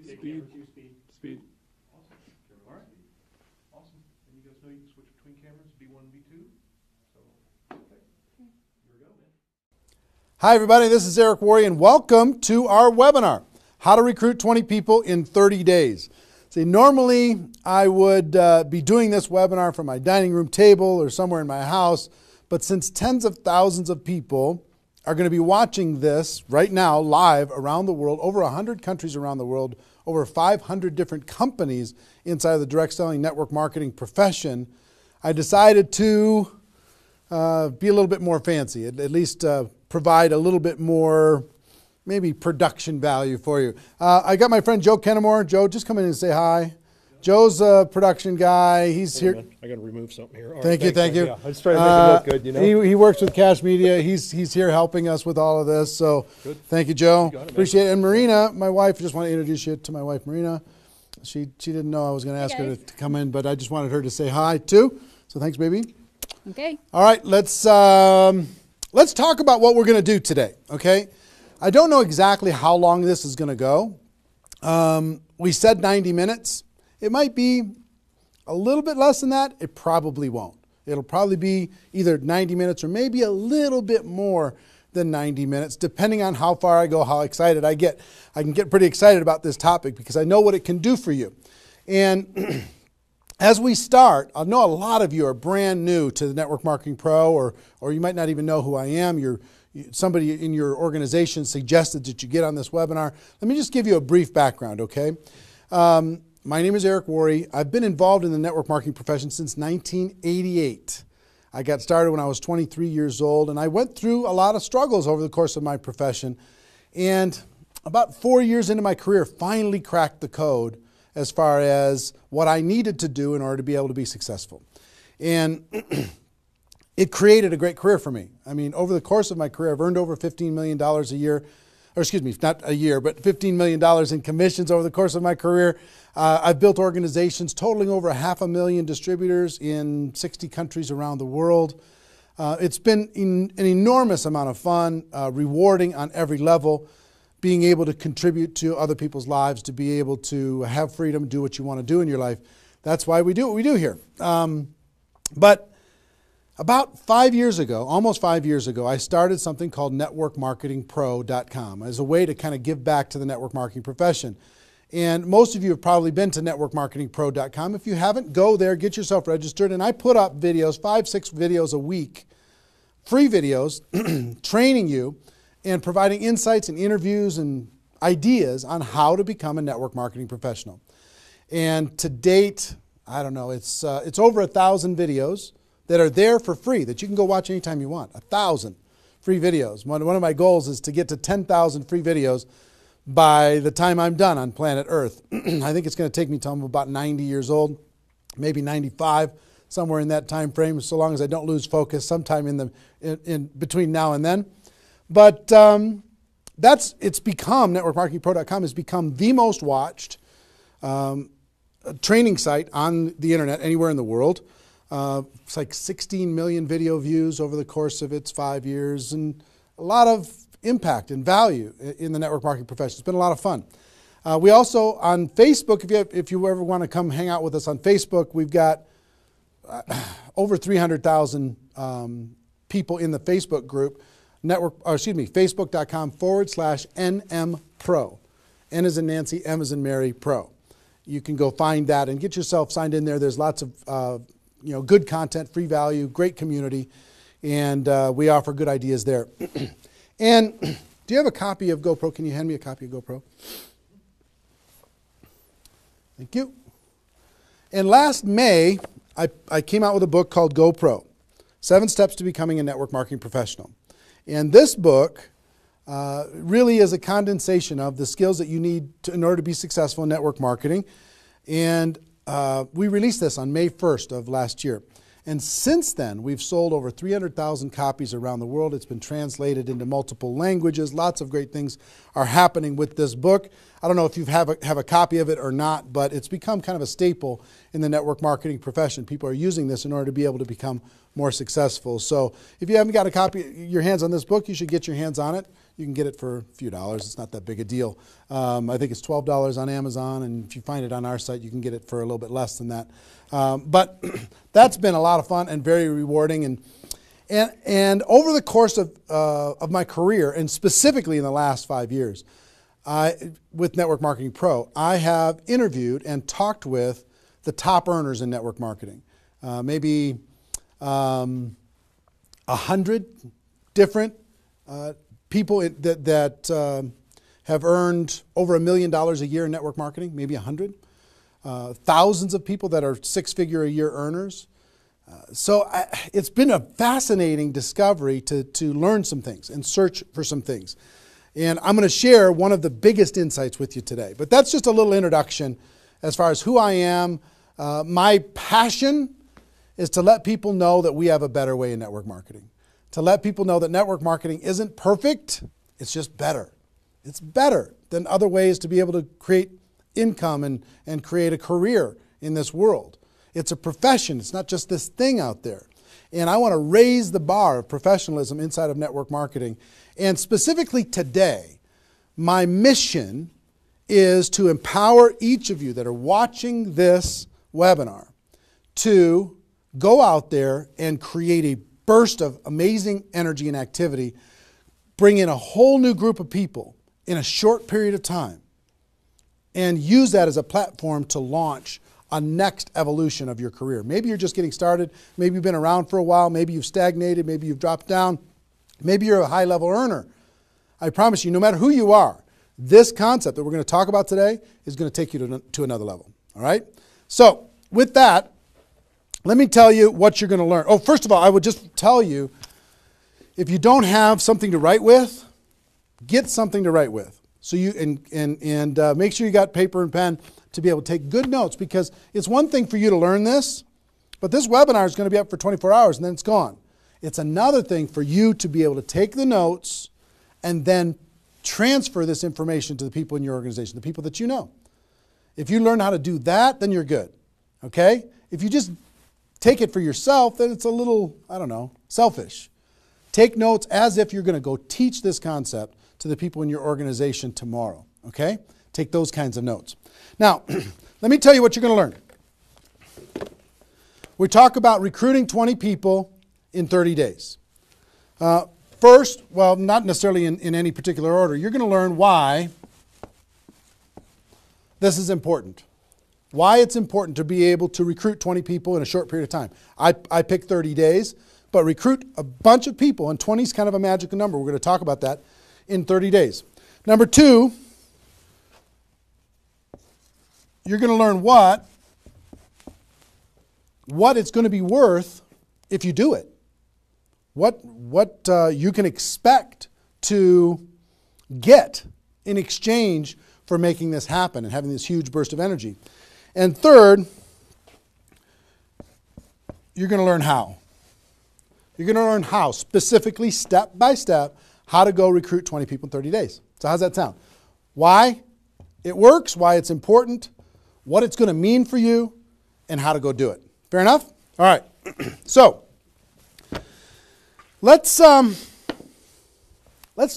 Speed. Speed. Awesome. All right. Awesome. And you guys know you can switch between cameras, B1 and B2. So, okay. Here we go, man. Hi, everybody. This is Eric Worre, and welcome to our webinar, How to Recruit 20 People in 30 Days. See, normally I would be doing this webinar from my dining room table or somewhere in my house, but since tens of thousands of people are going to be watching this right now live around the world, over 100 countries around the world, over 500 different companies inside of the direct selling network marketing profession, I decided to be a little bit more fancy, at least provide a little bit more maybe production value for you. I got my friend Joe Kennemore. Joe, just come in and say hi. Joe's a production guy. He's here. I got to remove something here. Thank you. Yeah, I just trying to make it look good, you know. He works with Cash Media. He's here helping us with all of this. So good. Thank you, Joe. You Appreciate it. And Marina, my wife, just want to introduce you to my wife, Marina. She didn't know I was going to ask her to come in, but I just wanted her to say hi too. So thanks, baby. Okay. All right, let's talk about what we're going to do today. Okay. I don't know exactly how long this is going to go. We said 90 minutes. It might be a little bit less than that. It probably won't. It'll probably be either 90 minutes or maybe a little bit more than 90 minutes, depending on how far I go, how excited I get. I can get pretty excited about this topic because I know what it can do for you. And as we start, I know a lot of you are brand new to the Network Marketing Pro, or you might not even know who I am. Somebody in your organization suggested that you get on this webinar. Let me just give you a brief background, okay? My name is Eric Worre. I've been involved in the network marketing profession since 1988. I got started when I was 23 years old, and I went through a lot of struggles over the course of my profession. And about 4 years into my career, finally cracked the code as far as what I needed to do in order to be able to be successful. And it created a great career for me. I mean, over the course of my career, I've earned over $15 million a year, or excuse me, not a year, but $15 million in commissions over the course of my career. I've built organizations totaling over 500,000 distributors in 60 countries around the world. It's been an enormous amount of fun, rewarding on every level, being able to contribute to other people's lives, to be able to have freedom, do what you want to do in your life. That's why we do what we do here. But about 5 years ago, almost 5 years ago, I started something called networkmarketingpro.com as a way to kind of give back to the network marketing profession. And most of you have probably been to networkmarketingpro.com. If you haven't, go there, get yourself registered. And I put up videos, 5-6 videos a week, free videos, training you and providing insights and interviews and ideas on how to become a network marketing professional. And to date, I don't know, it's over 1,000 videos that are there for free that you can go watch anytime you want. 1,000 free videos. One of my goals is to get to 10,000 free videos by the time I'm done on planet Earth. I think it's going to take me till I'm about 90 years old, maybe 95, somewhere in that time frame, so long as I don't lose focus sometime in between now and then. But it's become, networkmarketingpro.com has become the most watched training site on the internet anywhere in the world. It's like 16 million video views over the course of its 5 years, and a lot of impact and value in the network marketing profession. It's been a lot of fun. We also, on Facebook, if you ever want to come hang out with us on Facebook, we've got over 300,000 people in the Facebook group, facebook.com/NMPro. N as in Nancy, M as in Mary, Pro. You can go find that and get yourself signed in there. There's lots of good content, free value, great community, and we offer good ideas there. And do you have a copy of Gopro? Can you hand me a copy of Gopro? Thank you. And last May, I came out with a book called Gopro, 7 Steps to Becoming a Network Marketing Professional. And this book really is a condensation of the skills that you need in order to be successful in network marketing. And we released this on May 1st of last year. And since then, we've sold over 300,000 copies around the world. It's been translated into multiple languages. Lots of great things are happening with this book. I don't know if you have a copy of it or not, but it's become kind of a staple in the network marketing profession. People are using this in order to be able to become more successful. So if you haven't got a copy, your hands on this book, you should get your hands on it. You can get it for a few dollars. It's not that big a deal. I think it's $12 on Amazon, and if you find it on our site, you can get it for a little bit less than that. But that's been a lot of fun and very rewarding. And over the course of my career, and specifically in the last 5 years, with Network Marketing Pro, I have interviewed and talked with the top earners in network marketing. Maybe 100 different people that have earned over $1 million a year in network marketing, maybe 100. Thousands of people that are six-figure-a-year earners. So it's been a fascinating discovery to learn some things and search for some things. And I'm going to share one of the biggest insights with you today. But that's just a little introduction as far as who I am. My passion is to let people know that we have a better way in network marketing. To let people know that network marketing isn't perfect, it's just better. It's better than other ways to be able to create income and create a career in this world. It's a profession. It's not just this thing out there. And I want to raise the bar of professionalism inside of network marketing. And specifically today, my mission is to empower each of you that are watching this webinar to go out there and create a burst of amazing energy and activity, bring in a whole new group of people in a short period of time, and use that as a platform to launch a next evolution of your career. Maybe you're just getting started. Maybe you've been around for a while. Maybe you've stagnated. Maybe you've dropped down. Maybe you're a high-level earner. I promise you, no matter who you are, this concept that we're going to talk about today is going to take you to another level. All right? So with that, let me tell you what you're going to learn. Oh, first of all, I would just tell you, if you don't have something to write with, get something to write with. So you and make sure you got paper and pen to be able to take good notes, because it's one thing for you to learn this, but this webinar is going to be up for 24 hours and then it's gone. It's another thing for you to be able to take the notes and then transfer this information to the people in your organization, the people that you know. If you learn how to do that, then you're good. Okay? If you just take it for yourself, then it's a little, I don't know, selfish. Take notes as if you're going to go teach this concept to the people in your organization tomorrow. Okay? Take those kinds of notes. Now, let me tell you what you're going to learn. We talk about recruiting 20 people in 30 days. First, well, not necessarily in any particular order, you're going to learn why this is important. Why it's important to be able to recruit 20 people in a short period of time. I picked 30 days, but recruit a bunch of people, and 20 is kind of a magical number. We're going to talk about that in 30 days. Number two, you're going to learn what it's going to be worth if you do it. What you can expect to get in exchange for making this happen and having this huge burst of energy. And third, you're going to learn how. You're going to learn how, specifically, step by step, how to go recruit 20 people in 30 days. So how's that sound? Why it works, why it's important, what it's going to mean for you, and how to go do it. Fair enough? All right. So let's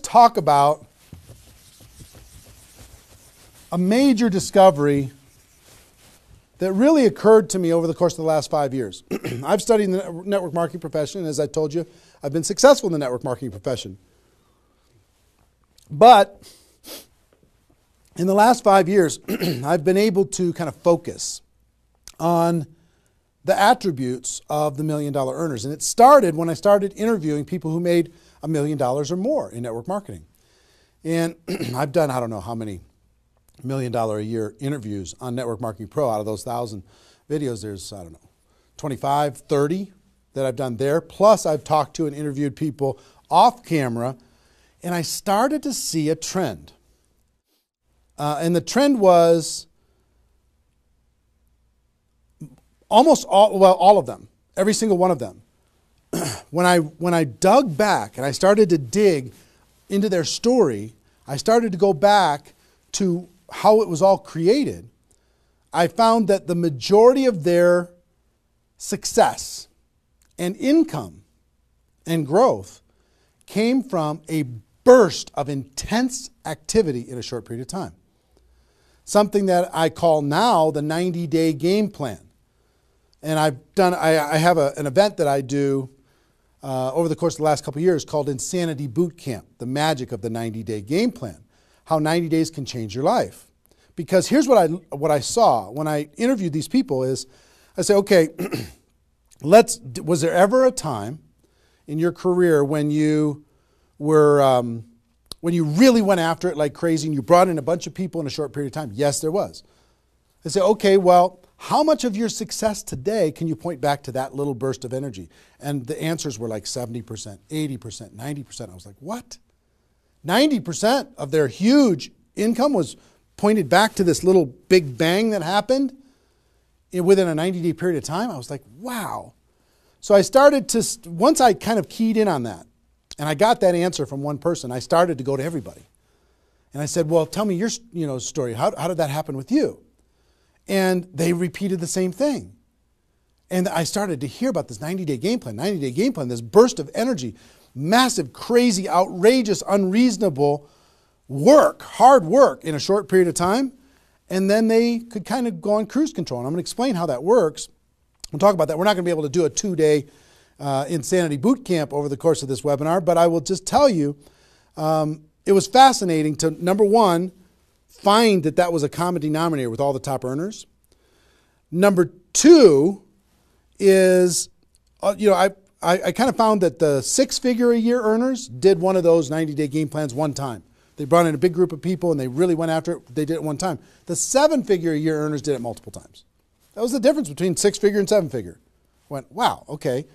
talk about a major discovery that really occurred to me over the course of the last 5 years. I've studied the network marketing profession, and as I told you, I've been successful in the network marketing profession. But in the last 5 years, I've been able to kind of focus on the attributes of the $1 million earners. And it started when I started interviewing people who made $1 million or more in network marketing. And I've done, I don't know how many $1 million a year interviews on Network Marketing Pro. Out of those 1,000 videos, there's, I don't know, 25, 30 that I've done there. Plus, I've talked to and interviewed people off camera, and I started to see a trend. And the trend was almost all of them, every single one of them. When I dug back and I started to dig into their story, I started to go back to how it was all created. I found that the majority of their success and income and growth came from a burst of intense activity in a short period of time. Something that I call now the 90-day game plan. And I have an event that I do over the course of the last couple of years called Insanity Boot Camp, the magic of the 90-day game plan, how 90 days can change your life. Because here's what I saw when I interviewed these people is, I say, okay, was there ever a time in your career when you were, when you really went after it like crazy and you brought in a bunch of people in a short period of time? Yes, there was. I say, okay, well, how much of your success today can you point back to that little burst of energy? And the answers were like 70%, 80%, 90%. I was like, what? 90% of their huge income was pointed back to this little big bang that happened within a 90-day period of time. I was like, wow. So I started to, once I kind of keyed in on that, and I got that answer from one person, I started to go to everybody. And I said, well, tell me your story. How did that happen with you? And they repeated the same thing. And I started to hear about this 90-day game plan, this burst of energy, massive, crazy, outrageous, unreasonable work, hard work in a short period of time. And then they could kind of go on cruise control. And I'm going to explain how that works. We'll talk about that. We're not going to be able to do a 2-day Insanity Boot Camp over the course of this webinar, but I will just tell you, it was fascinating to, number one, find that was a common denominator with all the top earners. Number two is, I kind of found that the 6-figure-a-year earners did one of those 90-day game plans one time. They brought in a big group of people and they really went after it. They did it one time. The 7-figure-a-year earners did it multiple times. That was the difference between 6-figure and 7-figure. Went, wow, okay.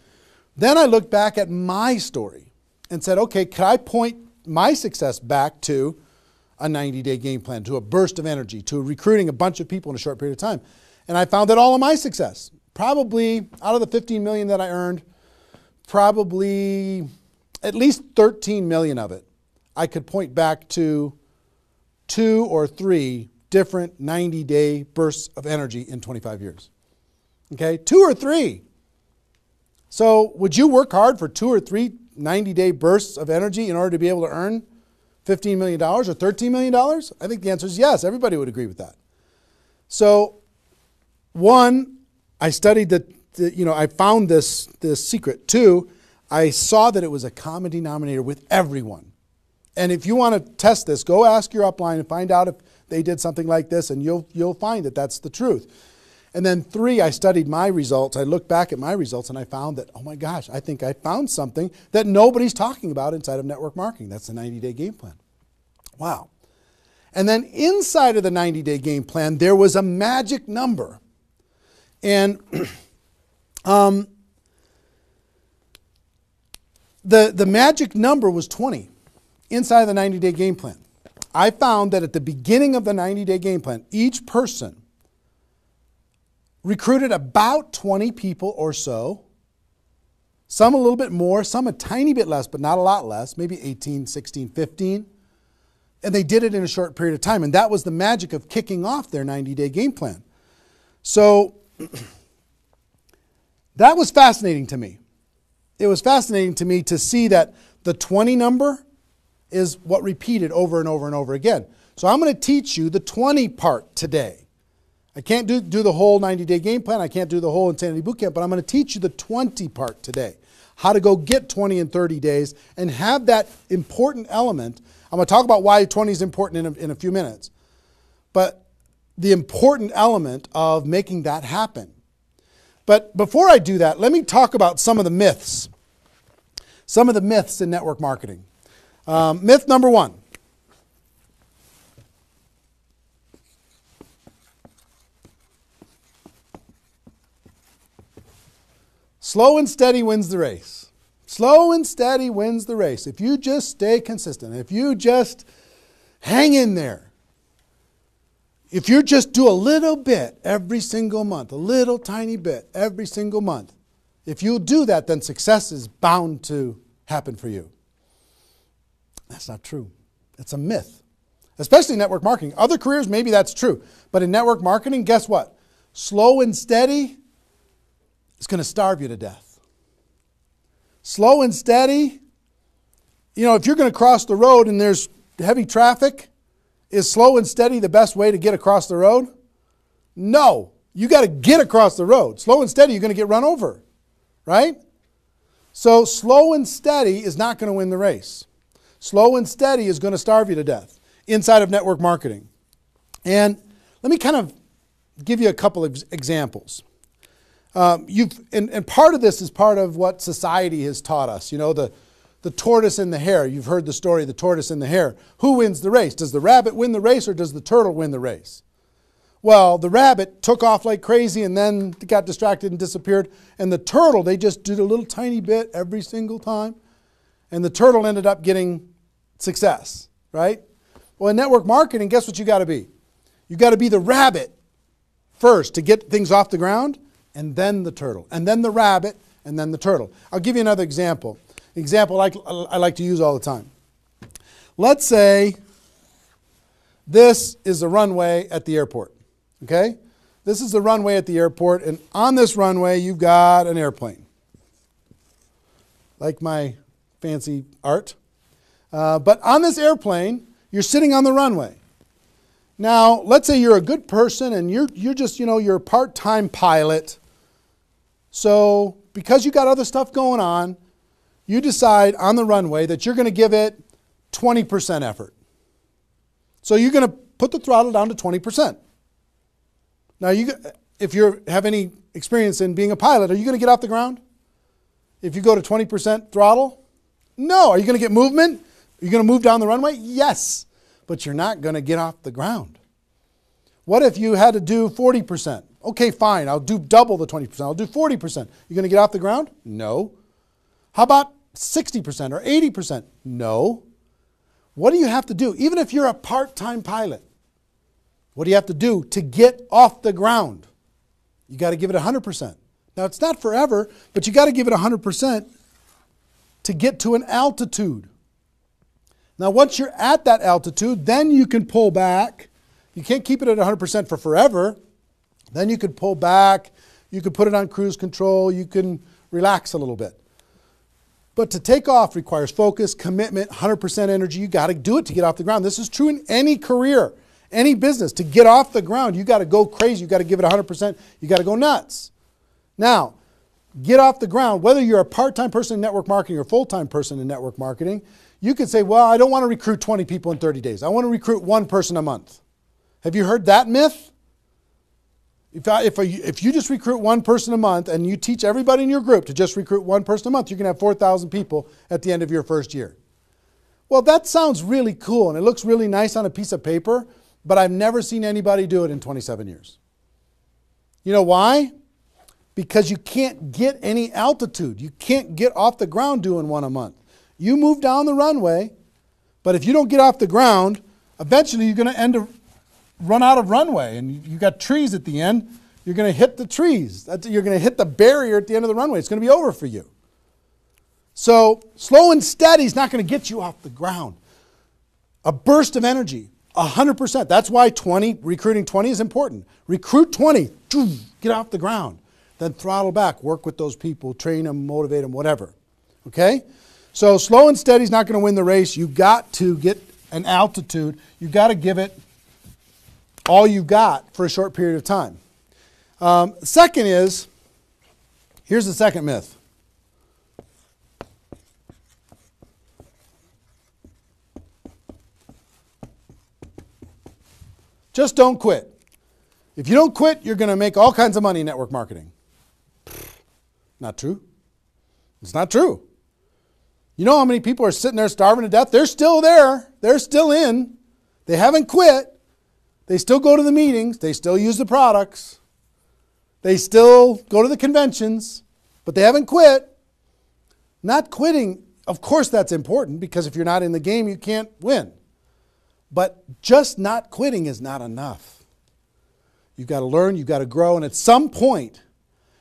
Then I looked back at my story and said, okay, could I point my success back to a 90-day game plan, to a burst of energy, to recruiting a bunch of people in a short period of time? And I found that all of my success, probably out of the 15 million that I earned, probably at least 13 million of it, I could point back to 2 or 3 different 90-day bursts of energy in 25 years. Okay, 2 or 3. So would you work hard for 2 or 3 90-day bursts of energy in order to be able to earn $15 million or $13 million? I think the answer is yes. Everybody would agree with that. So, one, I studied I found this secret. 2, I saw that it was a common denominator with everyone. And if you want to test this, go ask your upline and find out if they did something like this, and you'll find that that's the truth. And then 3, I studied my results. I looked back at my results and I found that, oh my gosh, I think I found something that nobody's talking about inside of network marketing. That's the 90-day game plan. Wow. And then inside of the 90-day game plan, there was a magic number. And the magic number was 20 inside of the 90-day game plan. I found that at the beginning of the 90-day game plan, each person recruited about 20 people or so, some a little bit more, some a tiny bit less, but not a lot less, maybe 18, 16, 15. And they did it in a short period of time. And that was the magic of kicking off their 90-day game plan. So that was fascinating to me. It was fascinating to me to see that the 20 number is what repeated over and over and over again. So I'm going to teach you the 20 part today. I can't do the whole 90-day game plan. I can't do the whole Insanity Bootcamp, but I'm going to teach you the 20 part today. How to go get 20 in 30 days and have that important element. I'm going to talk about why 20 is important in a few minutes. But the important element of making that happen. But before I do that, let me talk about some of the myths. Some of the myths in network marketing. Myth number 1. Slow and steady wins the race. Slow and steady wins the race. If you just stay consistent, if you just hang in there, if you just do a little bit every single month, a little tiny bit every single month, if you do that, then success is bound to happen for you. That's not true. It's a myth, especially in network marketing. Other careers, maybe that's true. But in network marketing, guess what? Slow and steady is going to starve you to death. Slow and steady if you're going to cross the road and there's heavy traffic, is slow and steady the best way to get across the road? No. You got to get across the road. Slow and steady, you're going to get run over, right? So slow and steady is not going to win the race. Slow and steady is going to starve you to death inside of network marketing. And let me kind of give you a couple of examples. And part of this is part of what society has taught us. The tortoise and the hare. You've heard the story, the tortoise and the hare. Who wins the race? Does the rabbit win the race or does the turtle win the race? Well, the rabbit took off like crazy and then got distracted and disappeared. And the turtle, they just did a little tiny bit every single time. And the turtle ended up getting success, right? Well, in network marketing, guess what you got to be? You got to be the rabbit first to get things off the ground, and then the turtle, and then the rabbit, and then the turtle. I'll give you another example. Example I like to use all the time. Let's say this is the runway at the airport. Okay? This is the runway at the airport, and on this runway you've got an airplane. Like my fancy art. But on this airplane, you're sitting on the runway. Now, let's say you're a good person and you're just, you're a part-time pilot. So, because you got other stuff going on, you decide on the runway that you're going to give it 20% effort. So you're going to put the throttle down to 20%. Now, if you have any experience in being a pilot, are you going to get off the ground? If you go to 20% throttle? No. Are you going to get movement? Are you going to move down the runway? Yes. But you're not going to get off the ground. What if you had to do 40%? Okay, fine. I'll do double the 20%. I'll do 40%. You going to get off the ground? No. How about 60% or 80%? No. What do you have to do? Even if you're a part-time pilot, what do you have to do to get off the ground? You got to give it 100%. Now, it's not forever, but you got to give it 100% to get to an altitude. Now, once you're at that altitude, then you can pull back. You can't keep it at 100% for forever. Then you could pull back. You could put it on cruise control. You can relax a little bit. But to take off requires focus, commitment, 100% energy. You got to do it to get off the ground. This is true in any career, any business. To get off the ground, you got to go crazy. You got to give it 100%. You got to go nuts. Now, get off the ground. Whether you're a part-time person in network marketing or a full-time person in network marketing, you could say, well, I don't want to recruit 20 people in 30 days. I want to recruit one person a month. Have you heard that myth? If you just recruit one person a month and you teach everybody in your group to just recruit one person a month, you're going to have 4,000 people at the end of your first year. Well, that sounds really cool and it looks really nice on a piece of paper, but I've never seen anybody do it in 27 years. You know why? Because you can't get any altitude. You can't get off the ground doing one a month. You move down the runway, but if you don't get off the ground, eventually you're going to run out of runway, and you got trees at the end. You're going to hit the trees. You're going to hit the barrier at the end of the runway. It's going to be over for you. So slow and steady is not going to get you off the ground. A burst of energy, 100%. That's why recruiting 20 is important. Recruit 20, get off the ground. Then throttle back, work with those people, train them, motivate them, whatever. Okay? So slow and steady is not going to win the race. You got to get an altitude. You got to give it all you got for a short period of time. Second is, here's the second myth. Just don't quit. If you don't quit, you're going to make all kinds of money in network marketing. Not true. It's not true. You know how many people are sitting there starving to death? They're still there. They're still in. They haven't quit. They still go to the meetings. They still use the products. They still go to the conventions, but they haven't quit. Not quitting, of course that's important because if you're not in the game, you can't win. But just not quitting is not enough. You've got to learn, you've got to grow, and at some point,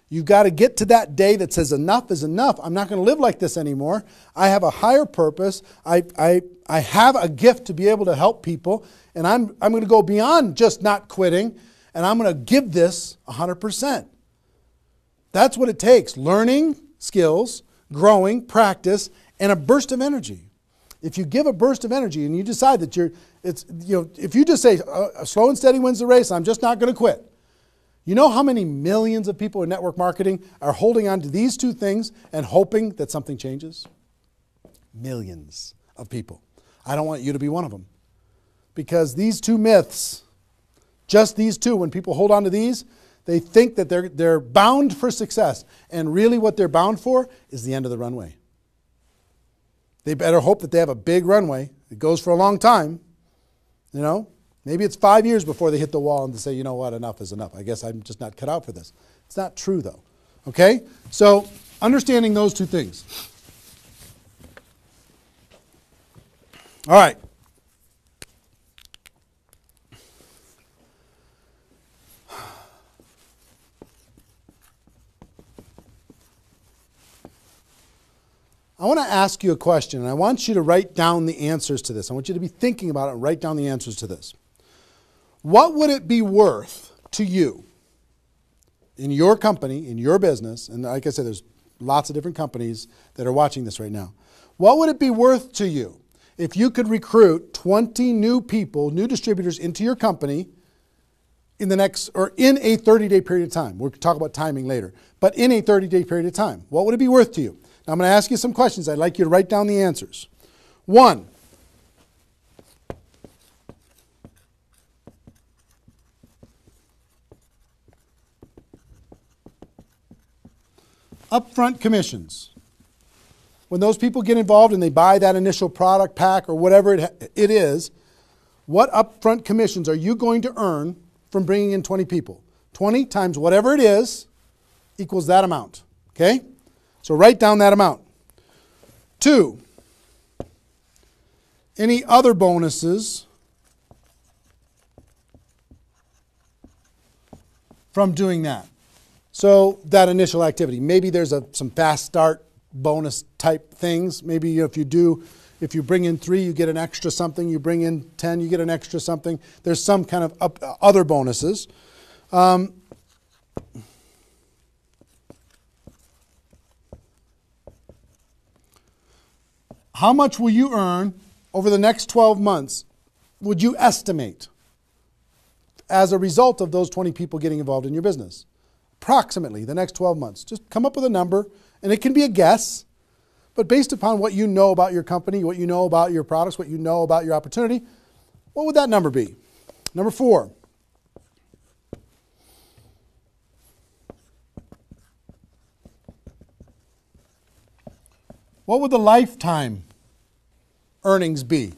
you've got to get to that day that says enough is enough. I'm not going to live like this anymore. I have a higher purpose. I have a gift to be able to help people, and I'm going to go beyond just not quitting, and I'm going to give this 100%. That's what it takes. Learning skills, growing, practice, and a burst of energy. If you give a burst of energy and you decide that if you just say, slow and steady wins the race, I'm just not going to quit. You know how many millions of people in network marketing are holding on to these two things and hoping that something changes? Millions of people. I don't want you to be one of them. Because these two myths, just these two, when people hold on to these, they think that they're bound for success. And really what they're bound for is the end of the runway. They better hope that they have a big runway. It goes for a long time. You know, maybe it's 5 years before they hit the wall and they say, you know what, enough is enough. I guess I'm just not cut out for this. It's not true though. Okay? So understanding those two things. All right. I want to ask you a question, and I want you to write down the answers to this. I want you to be thinking about it and write down the answers to this. What would it be worth to you in your company, in your business, and like I said, there's lots of different companies that are watching this right now. What would it be worth to you if you could recruit 20 new people, new distributors into your company in a 30-day period of time? We'll talk about timing later, but in a 30-day period of time. What would it be worth to you? Now, I'm going to ask you some questions. I'd like you to write down the answers. 1, upfront commissions. When those people get involved and they buy that initial product pack or whatever it is, what upfront commissions are you going to earn from bringing in 20 people? 20 times whatever it is equals that amount. Okay? So write down that amount. 2, any other bonuses from doing that? So that initial activity. Maybe there's some fast start bonus type things. Maybe if you bring in 3, you get an extra something. You bring in 10, you get an extra something. There's some kind of other bonuses. How much will you earn over the next 12 months, would you estimate, as a result of those 20 people getting involved in your business? Approximately the next 12 months. Just come up with a number, and it can be a guess, but based upon what you know about your company, what you know about your products, what you know about your opportunity, what would that number be? Number 4. What would the lifetime earnings be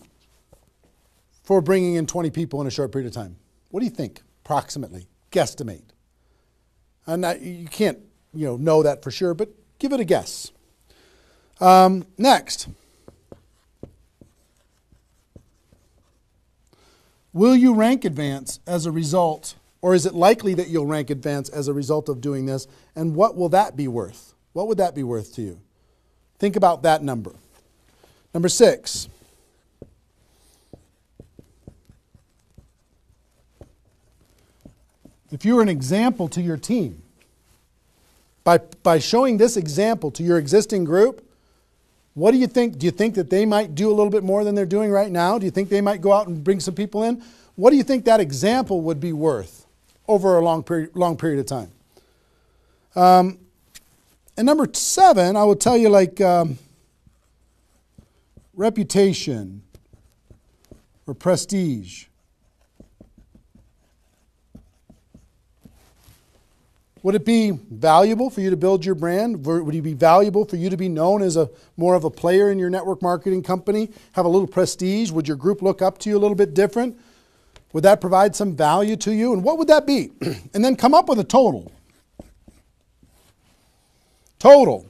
for bringing in 20 people in a short period of time? What do you think, approximately? Guesstimate. And you can't know that for sure, but give it a guess. Next. Will you rank advance as a result, or is it likely that you'll rank advance as a result of doing this? And what will that be worth? What would that be worth to you? Think about that number. Number 6. If you were an example to your team, by showing this example to your existing group, what do you think? Do you think that they might do a little bit more than they're doing right now? Do you think they might go out and bring some people in? What do you think that example would be worth over a long period of time? And number 7, I will tell you, like reputation or prestige. Would it be valuable for you to build your brand? Would it be valuable for you to be known as more of a player in your network marketing company? Have a little prestige? Would your group look up to you a little bit different? Would that provide some value to you? And what would that be? And then come up with a total. Total.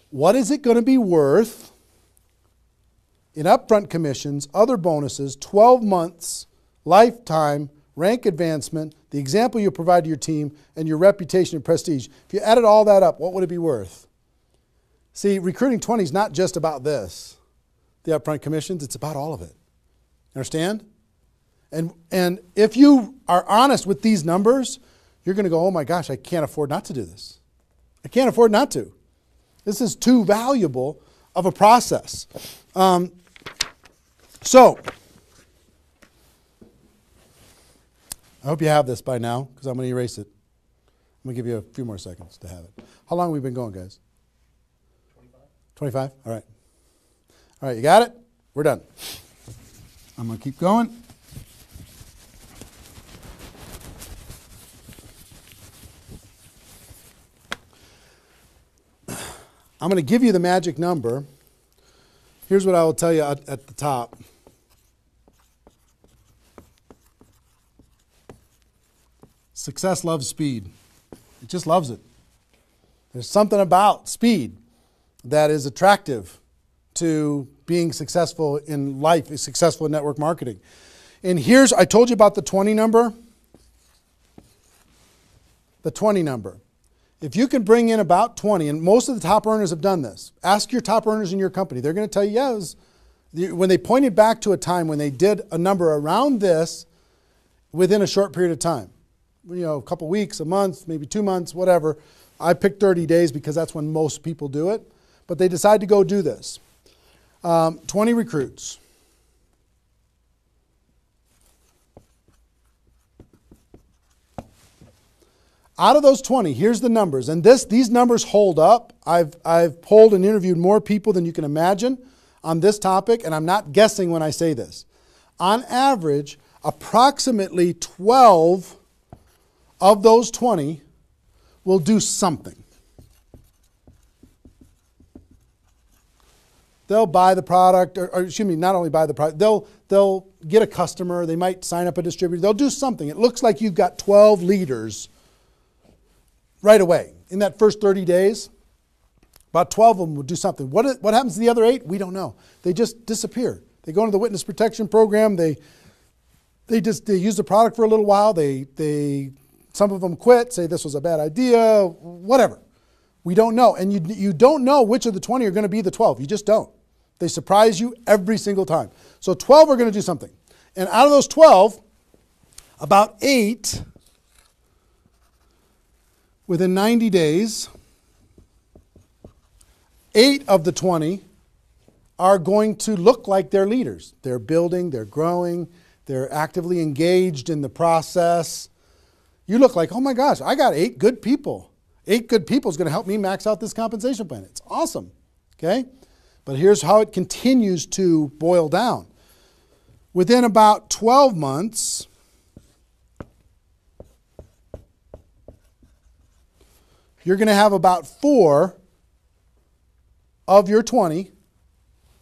What is it going to be worth in upfront commissions, other bonuses, 12 months, lifetime, rank advancement, the example you provide to your team, and your reputation and prestige? If you added all that up, what would it be worth? See, recruiting 20 is not just about this, the upfront commissions. It's about all of it. Understand? And if you are honest with these numbers, you're going to go, oh my gosh, I can't afford not to do this. I can't afford not to. This is too valuable of a process. So, I hope you have this by now, because I'm going to erase it. I'm going to give you a few more seconds to have it. How long have we been going, guys? 25? All right. All right, you got it? We're done. I'm going to keep going. I'm going to give you the magic number. Here's what I will tell you at the top. Success loves speed. It just loves it. There's something about speed that is attractive to being successful in life, successful in network marketing. And here's, I told you about the 20 number. The 20 number. If you can bring in about 20, and most of the top earners have done this. Ask your top earners in your company. They're going to tell you, yes. When they pointed back to a time when they did a number around this within a short period of time. You know, a couple weeks, a month, maybe 2 months, whatever. I picked 30 days because that's when most people do it. But they decide to go do this. 20 recruits. Out of those 20, here's the numbers. And these numbers hold up. I've polled and interviewed more people than you can imagine on this topic, and I'm not guessing when I say this. On average, approximately 12 of those 20 will do something. They'll buy the product, or excuse me, not only buy the product, they'll get a customer, they might sign up a distributor, they'll do something. It looks like you've got 12 leaders right away. In that first 30 days, about 12 of them will do something. What happens to the other 8? We don't know. They just disappear. They go into the witness protection program, they use the product for a little while, some of them quit, say this was a bad idea, whatever. We don't know. And you don't know which of the 20 are going to be the 12. You just don't. They surprise you every single time. So 12 are going to do something. And out of those 12, about 8, within 90 days, 8 of the 20 are going to look like they're leaders. They're building, they're growing, they're actively engaged in the process. You look like, oh my gosh, I got 8 good people. 8 good people is going to help me max out this compensation plan. It's awesome. Okay? But here's how it continues to boil down. Within about 12 months, you're going to have about 4 of your 20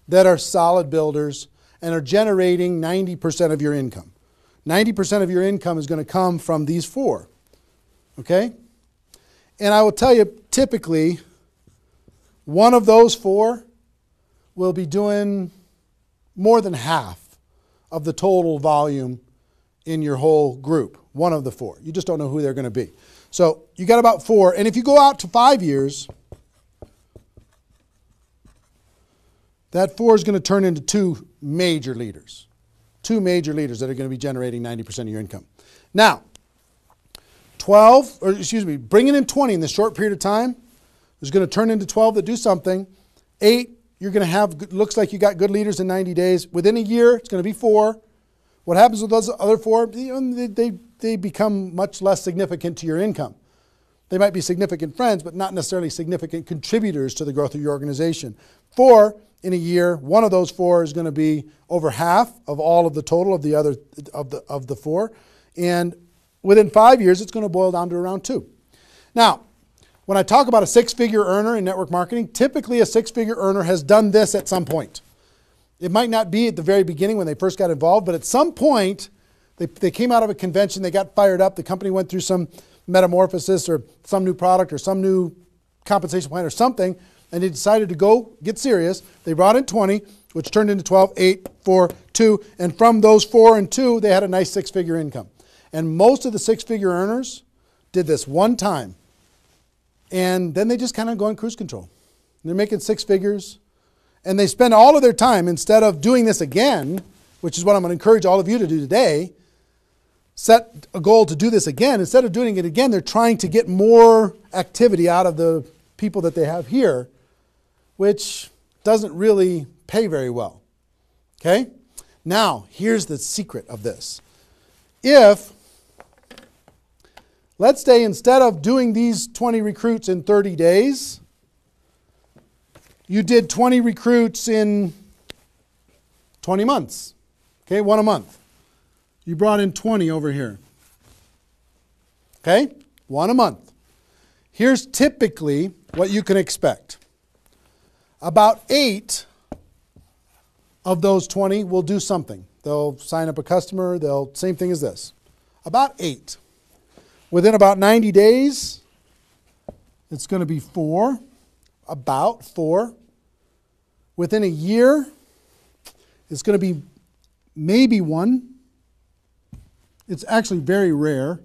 that are solid builders and are generating 90% of your income. 90% of your income is going to come from these 4. Okay? And I will tell you, typically, one of those 4 will be doing more than half of the total volume in your whole group. One of the 4. You just don't know who they're going to be. So you got about 4. And if you go out to 5 years, that 4 is going to turn into 2 major leaders. 2 major leaders that are going to be generating 90% of your income. Now, bringing in 20 in this short period of time is going to turn into 12 that do something. 8, you're going to have, looks like you got good leaders in 90 days. Within a year, it's going to be 4. What happens with those other 4? They become much less significant to your income. They might be significant friends, but not necessarily significant contributors to the growth of your organization. 4 in a year, one of those 4 is going to be over half of all of the total of the other of the 4, and within 5 years, it's going to boil down to around 2. Now, when I talk about a 6-figure earner in network marketing, typically a 6-figure earner has done this at some point. It might not be at the very beginning when they first got involved, but at some point, they came out of a convention, they got fired up, the company went through some metamorphosis or some new product or some new compensation plan or something, and they decided to go get serious. They brought in 20, which turned into 12, 8, 4, 2, and from those 4 and 2, they had a nice 6-figure income. And most of the 6-figure earners did this one time, and then they just kind of go in cruise control. They're making 6 figures, and they spend all of their time, instead of doing this again, which is what I'm going to encourage all of you to do today, set a goal to do this again. Instead of doing it again, they're trying to get more activity out of the people that they have here which doesn't really pay very well. Okay? Now, here's the secret of this. If, let's say instead of doing these 20 recruits in 30 days, you did 20 recruits in 20 months. Okay, one a month. You brought in 20 over here. Okay, one a month. Here's typically what you can expect. About 8 of those 20 will do something. They'll sign up a customer, same thing as this. About 8. Within about 90 days, it's going to be 4. About 4. Within a year, it's going to be maybe 1. It's actually very rare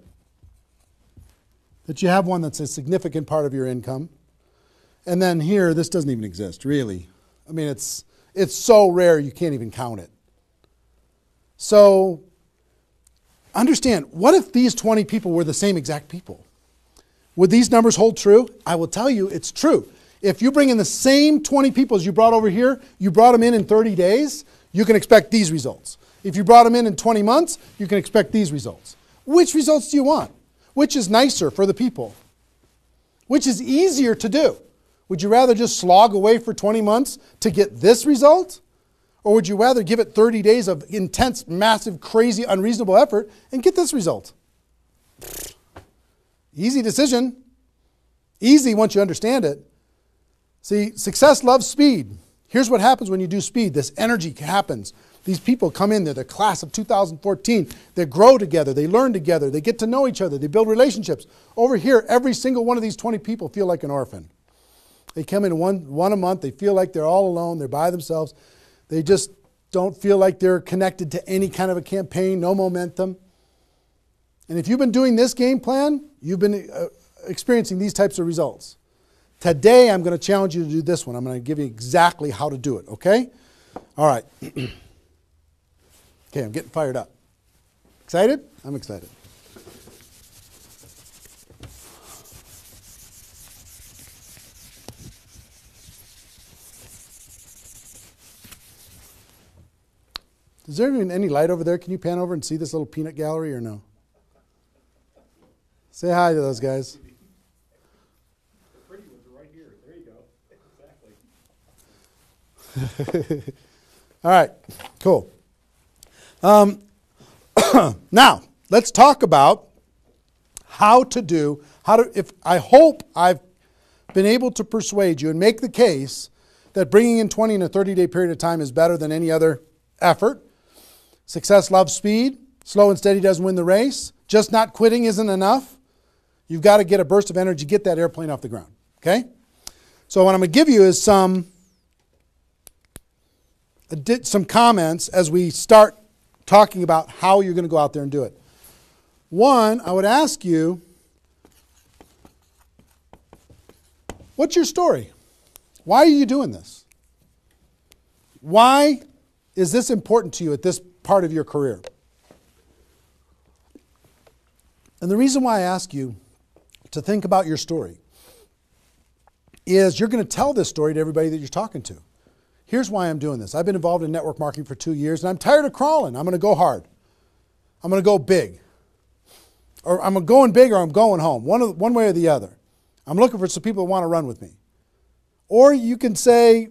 that you have one that's a significant part of your income. And then here, this doesn't even exist, really. I mean, it's so rare you can't even count it. So understand, what if these 20 people were the same exact people? Would these numbers hold true? I will tell you it's true. If you bring in the same 20 people as you brought over here, you brought them in 30 days, you can expect these results. If you brought them in 20 months, you can expect these results. Which results do you want? Which is nicer for the people? Which is easier to do? Would you rather just slog away for 20 months to get this result? Or would you rather give it 30 days of intense, massive, crazy, unreasonable effort and get this result? Easy decision. Easy once you understand it. See, success loves speed. Here's what happens when you do speed. This energy happens. These people come in, they're the class of 2014. They grow together, they learn together, they get to know each other, they build relationships. Over here, every single one of these 20 people feel like an orphan. They come in one a month, they feel like they're all alone, they're by themselves. They just don't feel like they're connected to any kind of a campaign, no momentum. And if you've been doing this game plan, you've been experiencing these types of results. Today, I'm going to challenge you to do this one. I'm going to give you exactly how to do it, okay? All right. Okay, I'm getting fired up. Excited? I'm excited. Is there even any light over there? Can you pan over and see this little peanut gallery or no? Say hi to those guys. The pretty ones are right here. There you go. Exactly. All right, cool. Now, let's talk about I hope I've been able to persuade you and make the case that bringing in 20 in a 30-day period of time is better than any other effort. Success loves speed. Slow and steady doesn't win the race. Just not quitting isn't enough. You've got to get a burst of energy, get that airplane off the ground, okay? So what I'm going to give you is some comments as we start talking about how you're going to go out there and do it. One, I would ask you, what's your story? Why are you doing this? Why is this important to you at this part of your career? And the reason why I ask you to think about your story is you're going to tell this story to everybody that you're talking to. Here's why I'm doing this. I've been involved in network marketing for 2 years, and I'm tired of crawling. I'm going to go hard. I'm going to go big. Or I'm going big or I'm going home, one way or the other. I'm looking for some people that want to run with me. Or you can say,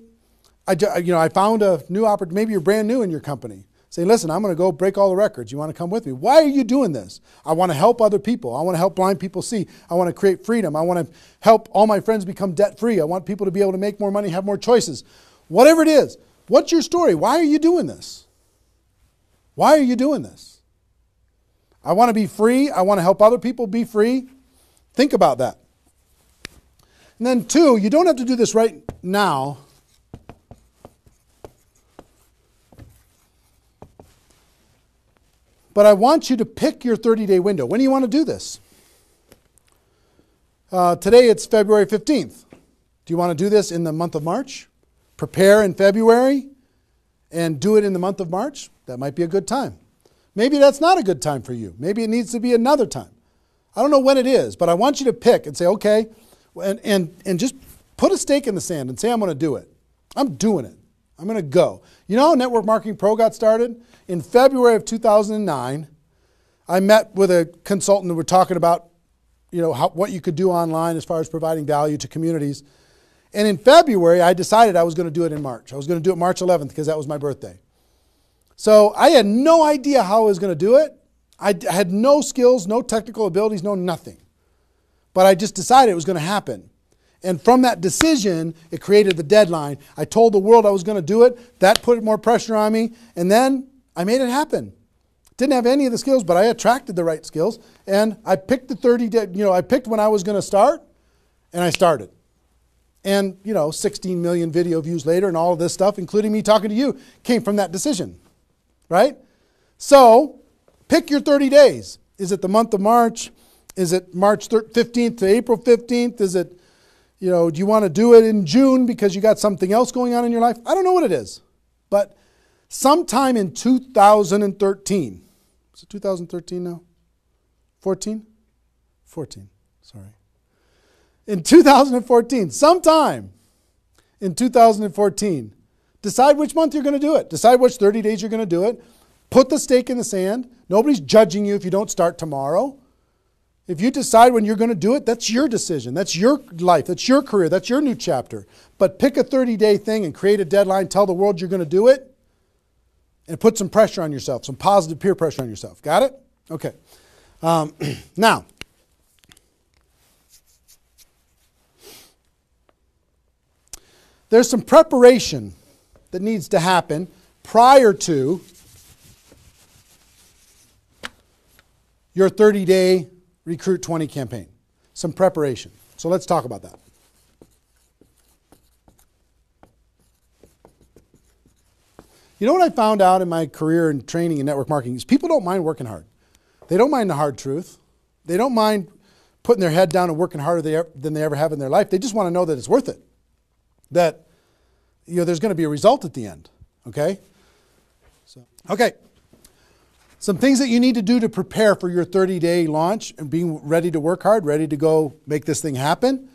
I found a new opportunity. Maybe you're brand new in your company. Say, listen, I'm going to go break all the records. You want to come with me? Why are you doing this? I want to help other people. I want to help blind people see. I want to create freedom. I want to help all my friends become debt-free. I want people to be able to make more money, have more choices. Whatever it is, what's your story? Why are you doing this? Why are you doing this? I want to be free. I want to help other people be free. Think about that. And then 2, you don't have to do this right now. But I want you to pick your 30-day window. When do you want to do this? Today it's February 15th. Do you want to do this in the month of March? Prepare in February and do it in the month of March? That might be a good time. Maybe that's not a good time for you. Maybe it needs to be another time. I don't know when it is, but I want you to pick and say, okay, and just put a stake in the sand and say, I'm going to do it. I'm doing it. I'm going to go. You know how Network Marketing Pro got started? In February of 2009, I met with a consultant and we're talking about, what you could do online as far as providing value to communities. And in February, I decided I was going to do it in March. I was going to do it March 11th because that was my birthday. So I had no idea how I was going to do it. I had no skills, no technical abilities, no nothing. But I just decided it was going to happen. And from that decision, it created the deadline. I told the world I was going to do it. That put more pressure on me. And then I made it happen. Didn't have any of the skills, but I attracted the right skills. And I picked the 30 day, I picked when I was going to start, and I started. And, 16 million video views later and all of this stuff, including me talking to you, came from that decision. Right? So, pick your 30 days. Is it the month of March? Is it March 15th to April 15th? Is it, do you want to do it in June because you got something else going on in your life? I don't know what it is. But sometime in 2013, is it 2013 now? 14? 14, sorry. In 2014, sometime in 2014, decide which month you're going to do it. Decide which 30 days you're going to do it. Put the stake in the sand. Nobody's judging you if you don't start tomorrow. If you decide when you're going to do it, that's your decision. That's your life. That's your career. That's your new chapter. But pick a 30-day thing and create a deadline. Tell the world you're going to do it. And put some pressure on yourself. Some positive peer pressure on yourself. Got it? Okay. Now, there's some preparation that needs to happen prior to your 30-day Recruit 20 campaign. Some preparation. So let's talk about that. You know what I found out in my career in training in network marketing is people don't mind working hard. They don't mind the hard truth. They don't mind putting their head down and working harder than they ever have in their life. They just want to know that it's worth it. That there's going to be a result at the end. Okay? Okay. Some things that you need to do to prepare for your 30-day launch and being ready to work hard, ready to go make this thing happen.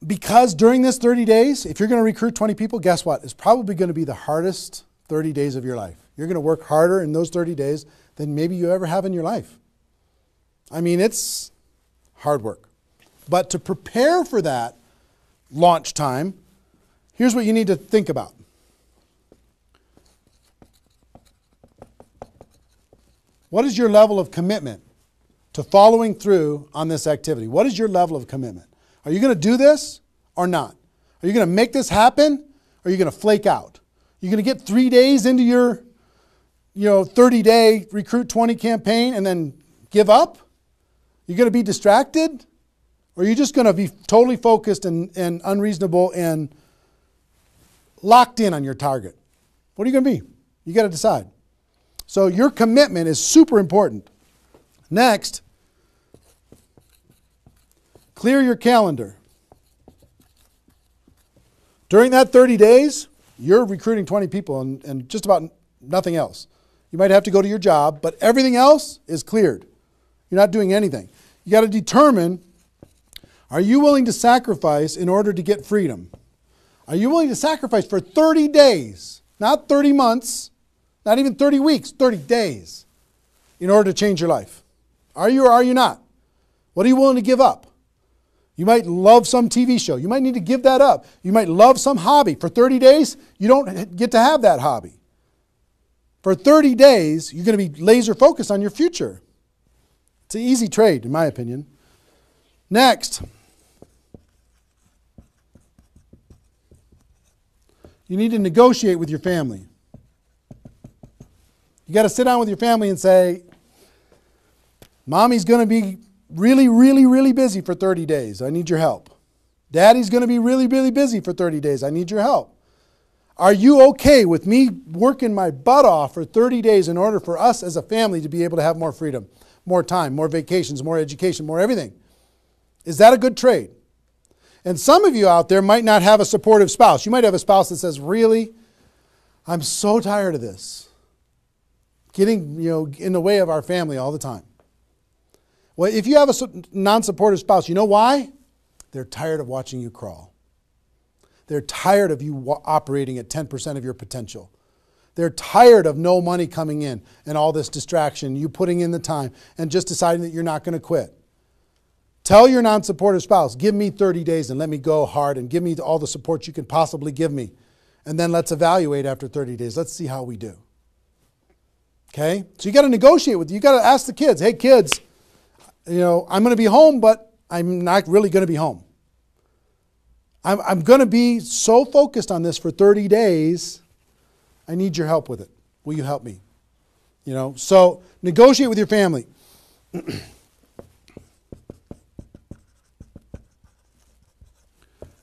Because during this 30 days, if you're going to recruit 20 people, guess what? It's probably going to be the hardest 30 days of your life. You're going to work harder in those 30 days than maybe you ever have in your life. I mean, it's hard work. But to prepare for that launch time, here's what you need to think about. What is your level of commitment to following through on this activity? What is your level of commitment? Are you going to do this or not? Are you going to make this happen or are you going to flake out? You're going to get 3 days into your 30-day Recruit 20 campaign and then give up? You're going to be distracted? Or are you just going to be totally focused and unreasonable and locked in on your target? What are you going to be? You got to decide. So your commitment is super important. Next, clear your calendar. During that 30 days, you're recruiting 20 people and just about nothing else. You might have to go to your job, but everything else is cleared. You're not doing anything. You got to determine, are you willing to sacrifice in order to get freedom? Are you willing to sacrifice for 30 days, not 30 months, not even 30 weeks, 30 days in order to change your life? Are you or are you not? What are you willing to give up? You might love some TV show. You might need to give that up. You might love some hobby. For 30 days, you don't get to have that hobby. For 30 days, you're going to be laser focused on your future. It's an easy trade, in my opinion. Next, you need to negotiate with your family. You got to sit down with your family and say, Mommy's going to be really, really, really busy for 30 days. I need your help. Daddy's going to be really, really busy for 30 days. I need your help. Are you okay with me working my butt off for 30 days in order for us as a family to be able to have more freedom, more time, more vacations, more education, more everything? Is that a good trade? And some of you out there might not have a supportive spouse. You might have a spouse that says, really, I'm so tired of this. Getting in the way of our family all the time. Well, if you have a non-supportive spouse, you know why? They're tired of watching you crawl. They're tired of you operating at 10% of your potential. They're tired of no money coming in and all this distraction, you putting in the time and just deciding that you're not going to quit. Tell your non-supportive spouse, give me 30 days and let me go hard and give me all the support you can possibly give me. And then let's evaluate after 30 days. Let's see how we do. Okay? So you got to negotiate with, you got to ask the kids, hey kids, I'm going to be home, but I'm not really going to be home. I'm going to be so focused on this for 30 days. I need your help with it. Will you help me? So negotiate with your family.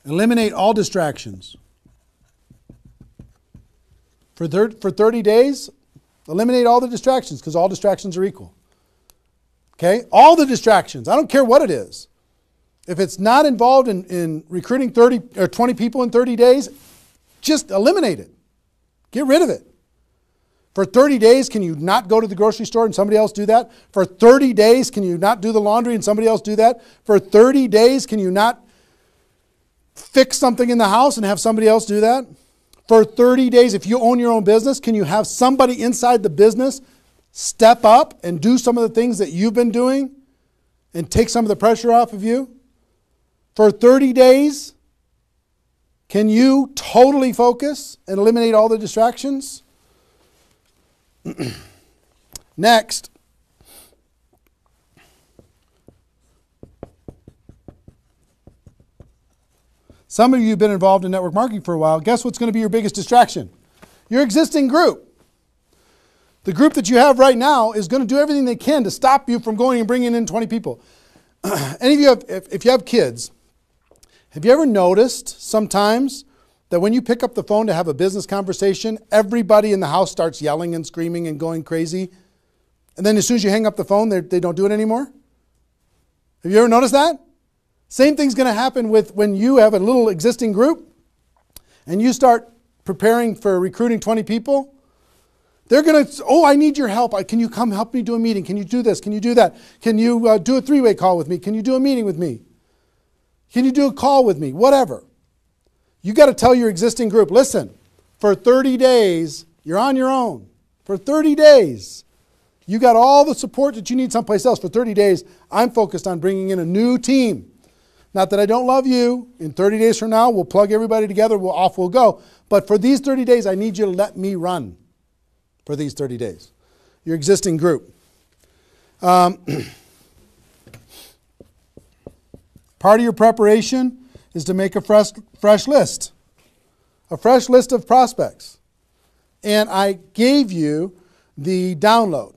Eliminate all distractions. For 30 days, eliminate all the distractions because all distractions are equal. Okay? All the distractions. I don't care what it is. If it's not involved in recruiting 30 or 20 people in 30 days, just eliminate it. Get rid of it. For 30 days, can you not go to the grocery store and somebody else do that? For 30 days, can you not do the laundry and somebody else do that? For 30 days, can you not fix something in the house and have somebody else do that? For 30 days, if you own your own business, can you have somebody inside the business step up and do some of the things that you've been doing and take some of the pressure off of you? For 30 days, can you totally focus and eliminate all the distractions? Next. Some of you have been involved in network marketing for a while. Guess what's going to be your biggest distraction? Your existing group. The group that you have right now is going to do everything they can to stop you from going and bringing in 20 people. Any of you, if you have kids, have you ever noticed sometimes that when you pick up the phone to have a business conversation, everybody in the house starts yelling and screaming and going crazy? And then as soon as you hang up the phone, they don't do it anymore? Have you ever noticed that? Same thing's going to happen with when you have a little existing group and you start preparing for recruiting 20 people. They're going to, I need your help. Can you come help me do a meeting? Can you do this? Can you do that? Can you do a three-way call with me? Can you do a meeting with me? Can you do a call with me? Whatever. You got to tell your existing group, listen, for 30 days, you're on your own. For 30 days, you got all the support that you need someplace else. For 30 days, I'm focused on bringing in a new team. Not that I don't love you. In 30 days from now, we'll plug everybody together. Off we'll go. But for these 30 days, I need you to let me run for these 30 days. Your existing group. Part of your preparation is to make a fresh list. A fresh list of prospects. And I gave you the download,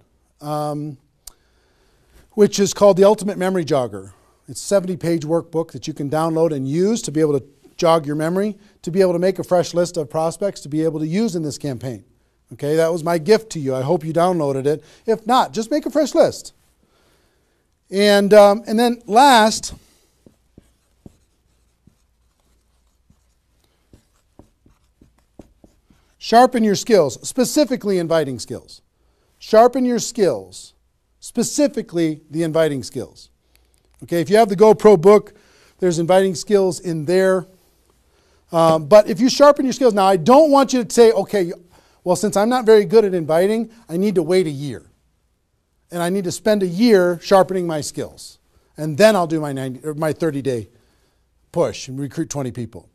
which is called the Ultimate Memory Jogger. It's a 70-page workbook that you can download and use to be able to jog your memory, to be able to make a fresh list of prospects to be able to use in this campaign. Okay, that was my gift to you. I hope you downloaded it. If not, just make a fresh list. And then last, sharpen your skills, specifically inviting skills. Sharpen your skills, specifically the inviting skills. Okay, if you have the Gopro book, there's inviting skills in there. But if you sharpen your skills, now I don't want you to say, okay, well, since I'm not very good at inviting, I need to wait a year. And I need to spend a year sharpening my skills. And then I'll do my 30-day push and recruit 20 people.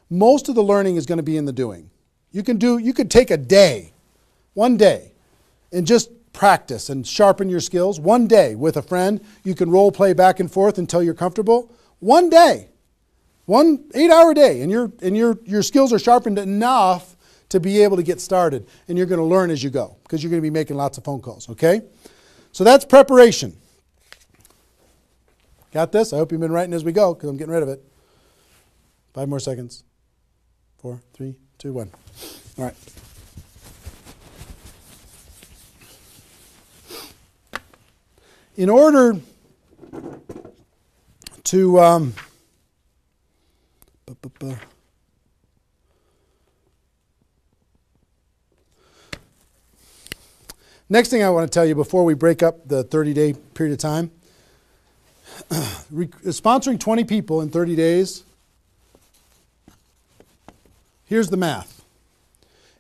Most of the learning is going to be in the doing. You could take a day, one day, and just practice and sharpen your skills. One day with a friend, you can role play back and forth until you're comfortable. One day, 1 8-hour day, and your skills are sharpened enough to be able to get started. And you're going to learn as you go because you're going to be making lots of phone calls, okay? So that's preparation. Got this? I hope you've been writing as we go because I'm getting rid of it. 5 more seconds. 4, 3, 2, 1. All right. In order to next thing I want to tell you before we break up the 30-day period of time, sponsoring 20 people in 30 days here's the math.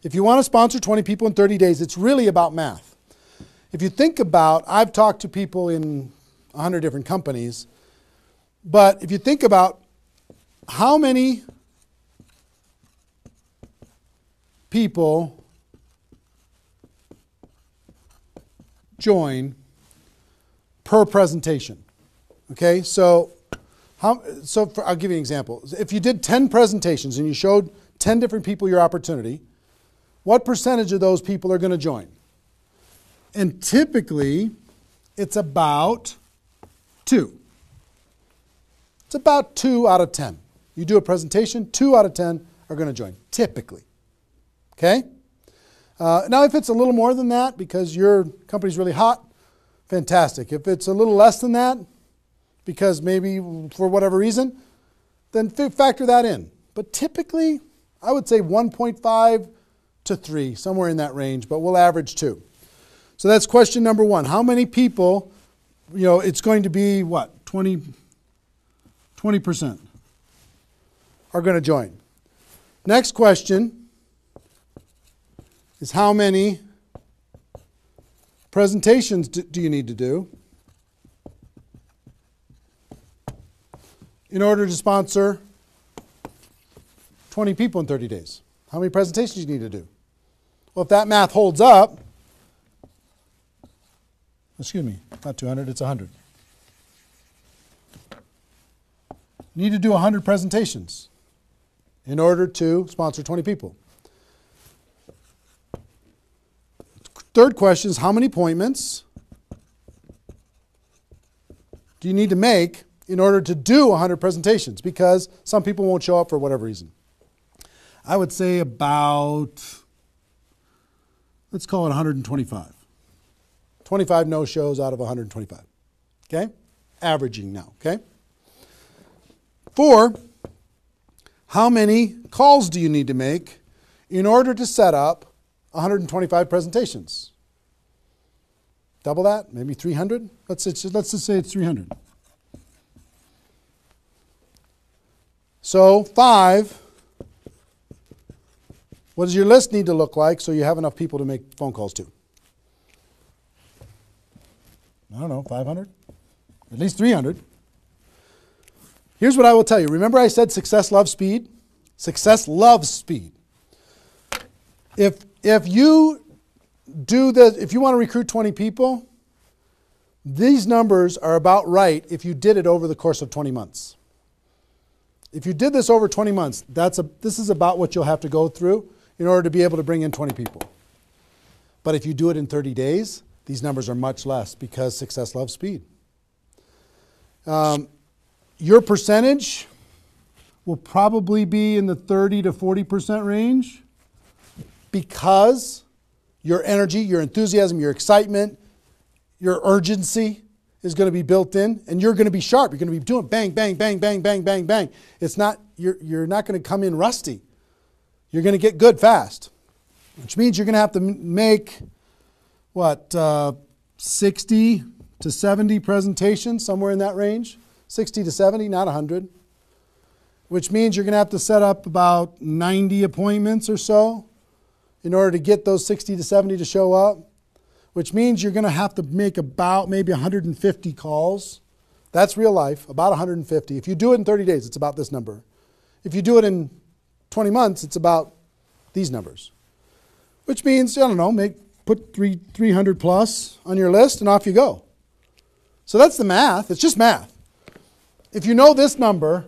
If you want to sponsor 20 people in 30 days, it's really about math. If you think about, I've talked to people in 100 different companies, but if you think about how many people join per presentation. Okay, so I'll give you an example. If you did 10 presentations and you showed 10 different people your opportunity, what percentage of those people are going to join? And typically, it's about 2. It's about 2 out of 10. You do a presentation, 2 out of 10 are going to join, typically. Okay? Now, if it's a little more than that because your company's really hot, fantastic. If it's a little less than that, because maybe for whatever reason, then factor that in. But typically, I would say 1.5 to 3, somewhere in that range, but we'll average 2. So that's question number 1. How many people, it's going to be what? 20% are going to join. Next question is how many presentations do you need to do in order to sponsor 20 people in 30 days? How many presentations do you need to do? Well, if that math holds up, excuse me, not 200, it's 100. You need to do 100 presentations in order to sponsor 20 people. Third question is how many appointments do you need to make in order to do 100 presentations? Because some people won't show up for whatever reason. I would say about, let's call it 125. 25 no-shows out of 125. Okay? Averaging now, okay? 4, how many calls do you need to make in order to set up 125 presentations? Double that? Maybe 300? Let's just say it's 300. So 5, what does your list need to look like so you have enough people to make phone calls to? I don't know, 500? At least 300. Here's what I will tell you. Remember I said success loves speed? Success loves speed. If you if you want to recruit 20 people, these numbers are about right if you did it over the course of 20 months. If you did this over 20 months, this is about what you'll have to go through in order to be able to bring in 20 people. But if you do it in 30 days, these numbers are much less because success loves speed. Your percentage will probably be in the 30 to 40% range because your energy, your enthusiasm, your excitement, your urgency is going to be built in, and you're going to be sharp. You're going to be doing bang, bang, bang, bang, bang, bang, bang. It's not, you're not going to come in rusty. You're going to get good fast, which means you're going to have to make, 60 to 70 presentations, somewhere in that range. 60 to 70, not 100. Which means you're going to have to set up about 90 appointments or so in order to get those 60 to 70 to show up. Which means you're going to have to make about maybe 150 calls. That's real life, about 150. If you do it in 30 days, it's about this number. If you do it in 20 months, it's about these numbers. Which means, I don't know, put 300 plus on your list and off you go. So that's the math. It's just math. If you know this number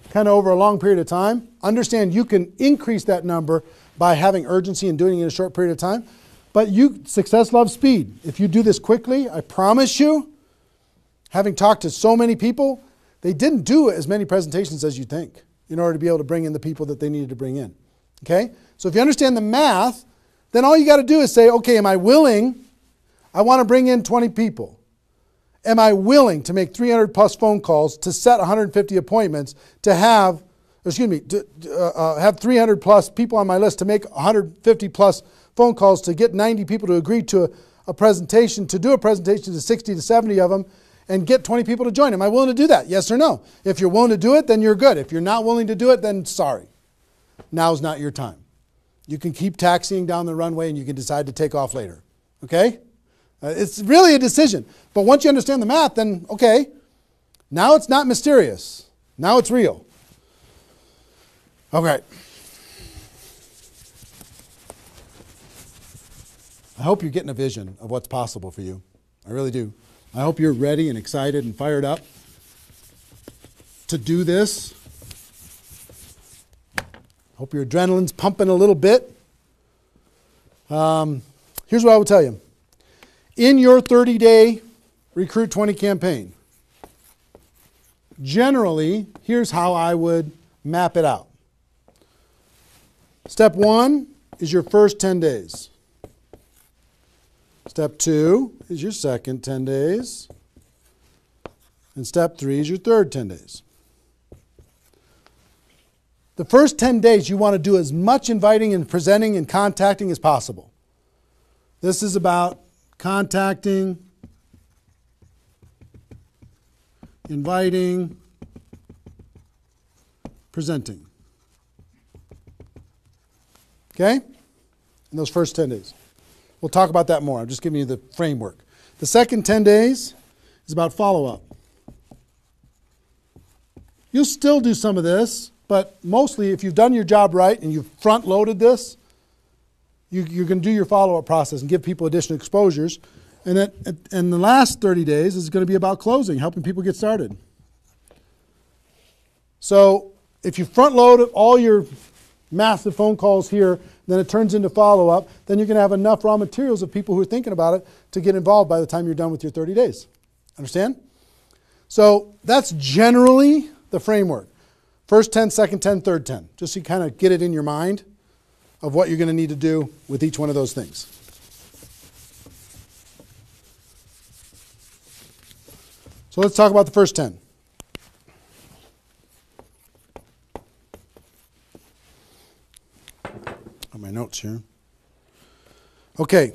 kind of over a long period of time, understand you can increase that number by having urgency and doing it in a short period of time. But success loves speed. If you do this quickly, I promise you, having talked to so many people, they didn't do as many presentations as you think in order to be able to bring in the people that they needed to bring in. Okay? So if you understand the math, then all you got to do is say, okay, am I willing? I want to bring in 20 people. Am I willing to make 300 plus phone calls to set 150 appointments to have 300 plus people on my list to make 150 plus phone calls to get 90 people to agree to a presentation, to do a presentation to 60 to 70 of them and get 20 people to join? Am I willing to do that? Yes or no? If you're willing to do it, then you're good. If you're not willing to do it, then sorry. now's not your time. You can keep taxiing down the runway and you can decide to take off later. Okay? It's really a decision. But once you understand the math, then okay, now it's not mysterious. Now it's real. Okay. I hope you're getting a vision of what's possible for you. I really do. I hope you're ready and excited and fired up to do this. Hope your adrenaline's pumping a little bit. Here's what I will tell you. In your 30-day Recruit 20 campaign, generally, here's how I would map it out. Step 1 is your first 10 days. Step 2 is your second 10 days. And step 3 is your third 10 days. The first 10 days, you want to do as much inviting and presenting and contacting as possible. This is about contacting, inviting, presenting. Okay? In those first 10 days. We'll talk about that more. I'm just giving you the framework. The second 10 days is about follow-up. You'll still do some of this, but mostly if you've done your job right and you've front-loaded this, you're going to do your follow-up process and give people additional exposures. And the last 30 days is going to be about closing, helping people get started. So if you front-load all your massive phone calls here, then it turns into follow-up, then you're going to have enough raw materials of people who are thinking about it to get involved by the time you're done with your 30 days. Understand? So that's generally the framework. First 10, second 10, third 10. Just so you kind of get it in your mind of what you're going to need to do with each one of those things. So let's talk about the first 10. My notes here. Okay.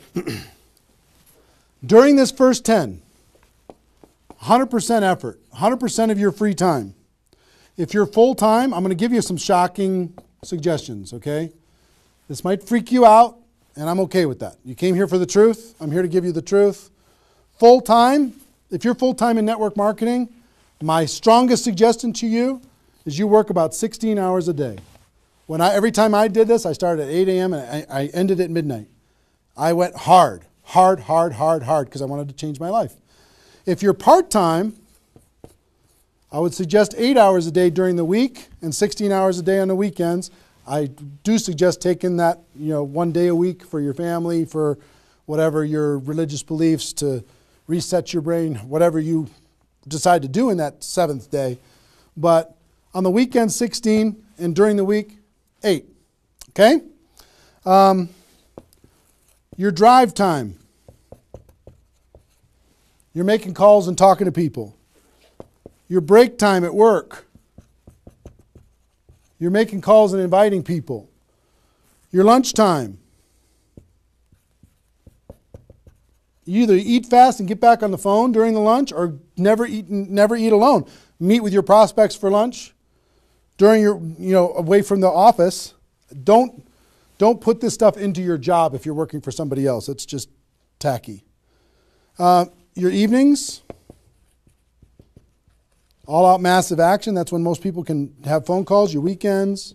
During this first 10, 100% effort, 100% of your free time. If you're full-time, I'm going to give you some shocking suggestions, okay? This might freak you out, and I'm okay with that. You came here for the truth. I'm here to give you the truth. Full-time, if you're full-time in network marketing, my strongest suggestion to you is you work about 16 hours a day. Every time I did this, I started at 8 a.m. and I ended at midnight. I went hard, because I wanted to change my life. If you're part-time, I would suggest 8 hours a day during the week and 16 hours a day on the weekends. I do suggest taking that, 1 day a week for your family, for whatever your religious beliefs, to reset your brain, whatever you decide to do in that 7th day. But on the weekend, 16, and during the week, 8. Okay? Your drive time. You're making calls and talking to people. Your break time at work. You're making calls and inviting people. Your lunch time. You either eat fast and get back on the phone during the lunch, or never eat alone. Meet with your prospects for lunch. During your, away from the office. Don't put this stuff into your job if you're working for somebody else. It's just tacky. Your evenings, all out massive action. That's when most people can have phone calls. Your weekends.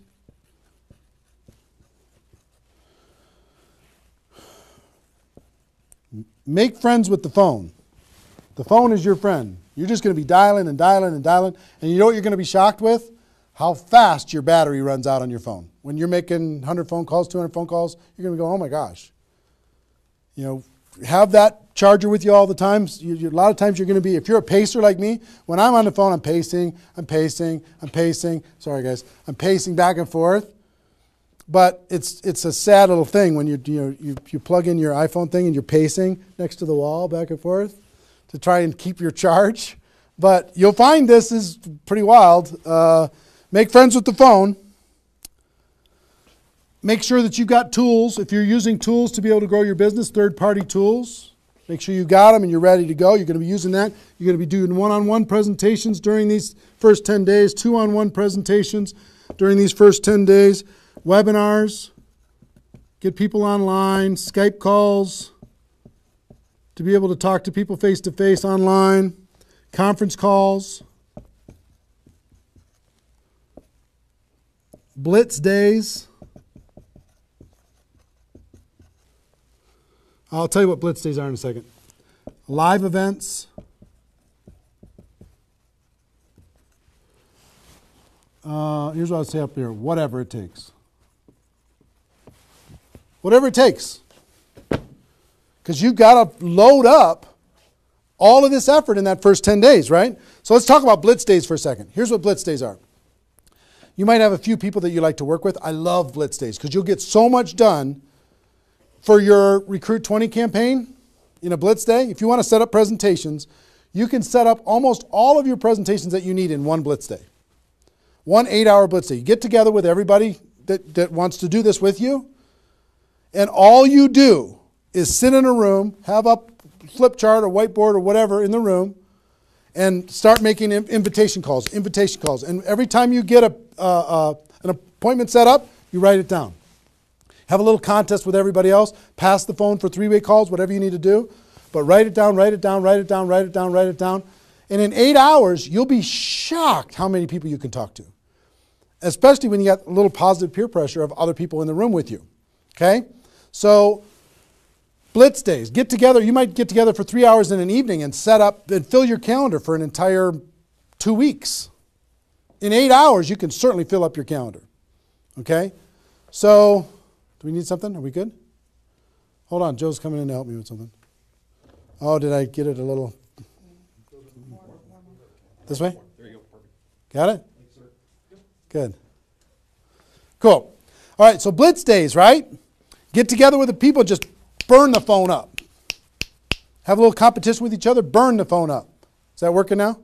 Make friends with the phone. The phone is your friend. You're just going to be dialing and dialing and dialing. And you know what you're going to be shocked with? How fast your battery runs out on your phone. When you're making 100 phone calls, 200 phone calls, you're going to go, oh my gosh. Have that charger with you all the time. A lot of times you're going to be, if you're a pacer like me, when I'm on the phone, I'm pacing. Sorry guys. I'm pacing back and forth. But it's a sad little thing when you plug in your iPhone thing and you're pacing next to the wall back and forth to try and keep your charge. But you'll find this is pretty wild. Make friends with the phone. Make sure that you've got tools. If you're using tools to be able to grow your business, third-party tools, make sure you got them and you're ready to go. You're going to be using that. You're going to be doing one-on-one presentations during these first 10 days, two-on-one presentations during these first 10 days. webinars, get people online, Skype calls, to be able to talk to people face-to-face online, conference calls, Blitz Days. I'll tell you what Blitz Days are in a second. Live events. Here's what I'll say up here. Whatever it takes. Whatever it takes. Because you've got to load up all of this effort in that first 10 days, right? So let's talk about Blitz Days for a second. Here's what Blitz Days are. You might have a few people that you like to work with. I love Blitz Days because you'll get so much done for your Recruit 20 campaign in a Blitz Day. If you want to set up presentations, you can set up almost all of your presentations that you need in one Blitz Day. One 8-hour Blitz Day. You get together with everybody that wants to do this with you, and all you do is sit in a room, have a flip chart or whiteboard or whatever in the room, and start making invitation calls. And every time you get an appointment set up, you write it down. Have a little contest with everybody else. Pass the phone for 3-way calls, whatever you need to do. But write it down, write it down, write it down, write it down, write it down. And in 8 hours, you'll be shocked how many people you can talk to. Especially when you got a little positive peer pressure of other people in the room with you. Okay? So, Blitz Days. Get together. You might get together for 3 hours in an evening and set up and fill your calendar for an entire 2 weeks. In 8 hours, you can certainly fill up your calendar. Okay? So, do we need something? Are we good? Hold on. Joe's coming in to help me with something. Oh, did I get it a little? This way? There you go. Perfect. Got it? Good. Cool. All right, so Blitz Days, right? Get together with the people, just burn the phone up. Have a little competition with each other, burn the phone up. Is that working now?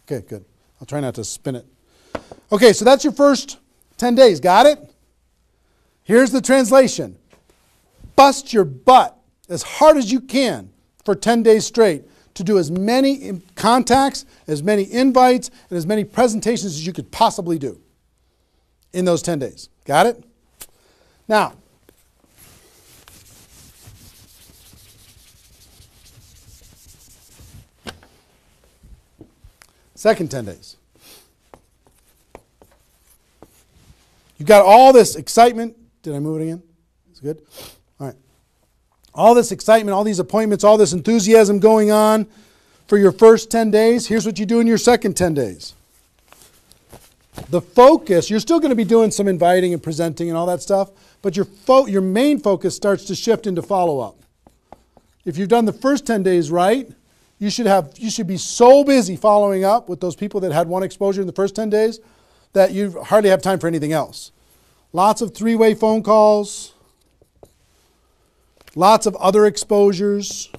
Okay, good. I'll try not to spin it. Okay, so that's your first 10 days. Got it? Here's the translation. Bust your butt as hard as you can for 10 days straight to do as many contacts, as many invites, and as many presentations as you could possibly do in those 10 days. Got it? Now, second 10 days. You've got all this excitement. Did I move it again? It's good? All right. All this excitement, all these appointments, all this enthusiasm going on for your first 10 days. Here's what you do in your second 10 days. The focus, you're still going to be doing some inviting and presenting and all that stuff, but your main focus starts to shift into follow-up. If you've done the first 10 days right, you should be so busy following up with those people that had one exposure in the first 10 days that you hardly have time for anything else. Lots of 3-way phone calls, lots of other exposures.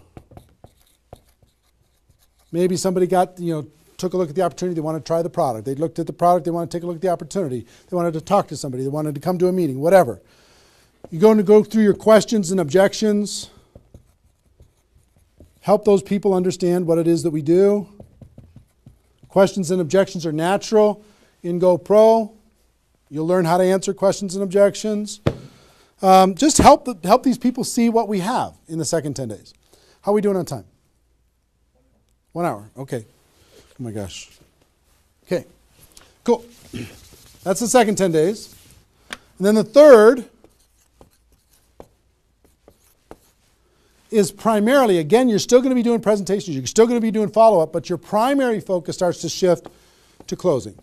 Maybe somebody took a look at the opportunity, they want to try the product. They looked at the product, they want to take a look at the opportunity. They wanted to talk to somebody, they wanted to come to a meeting, whatever. You're going to go through your questions and objections. Help those people understand what it is that we do. Questions and objections are natural in Gopro. You'll learn how to answer questions and objections. Just help these people see what we have in the second 10 days. How are we doing on time? 1 hour. Okay. Oh my gosh. Okay. Cool. That's the second 10 days. And then the third is primarily, again, you're still going to be doing presentations. You're still going to be doing follow-up, but your primary focus starts to shift to closing.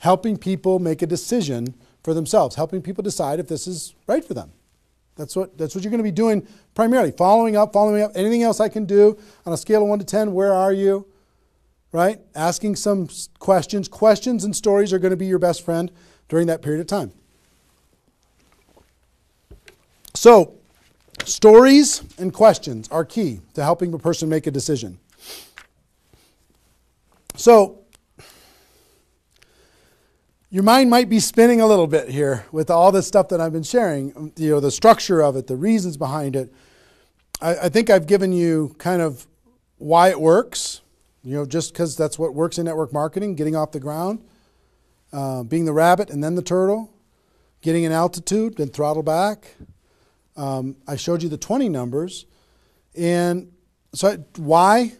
Helping people make a decision for themselves, helping people decide if this is right for them. That's what you're going to be doing primarily. Following up. Anything else I can do on a scale of 1 to 10, where are you? Right? Asking some questions. Questions and stories are going to be your best friend during that period of time. So, stories and questions are key to helping a person make a decision. So, your mind might be spinning a little bit here with all this stuff that I've been sharing, the structure of it, the reasons behind it. I think I've given you kind of why it works, just because that's what works in network marketing, getting off the ground. being the rabbit and then the turtle, getting an altitude, then throttle back. I showed you the 20 numbers. And so why?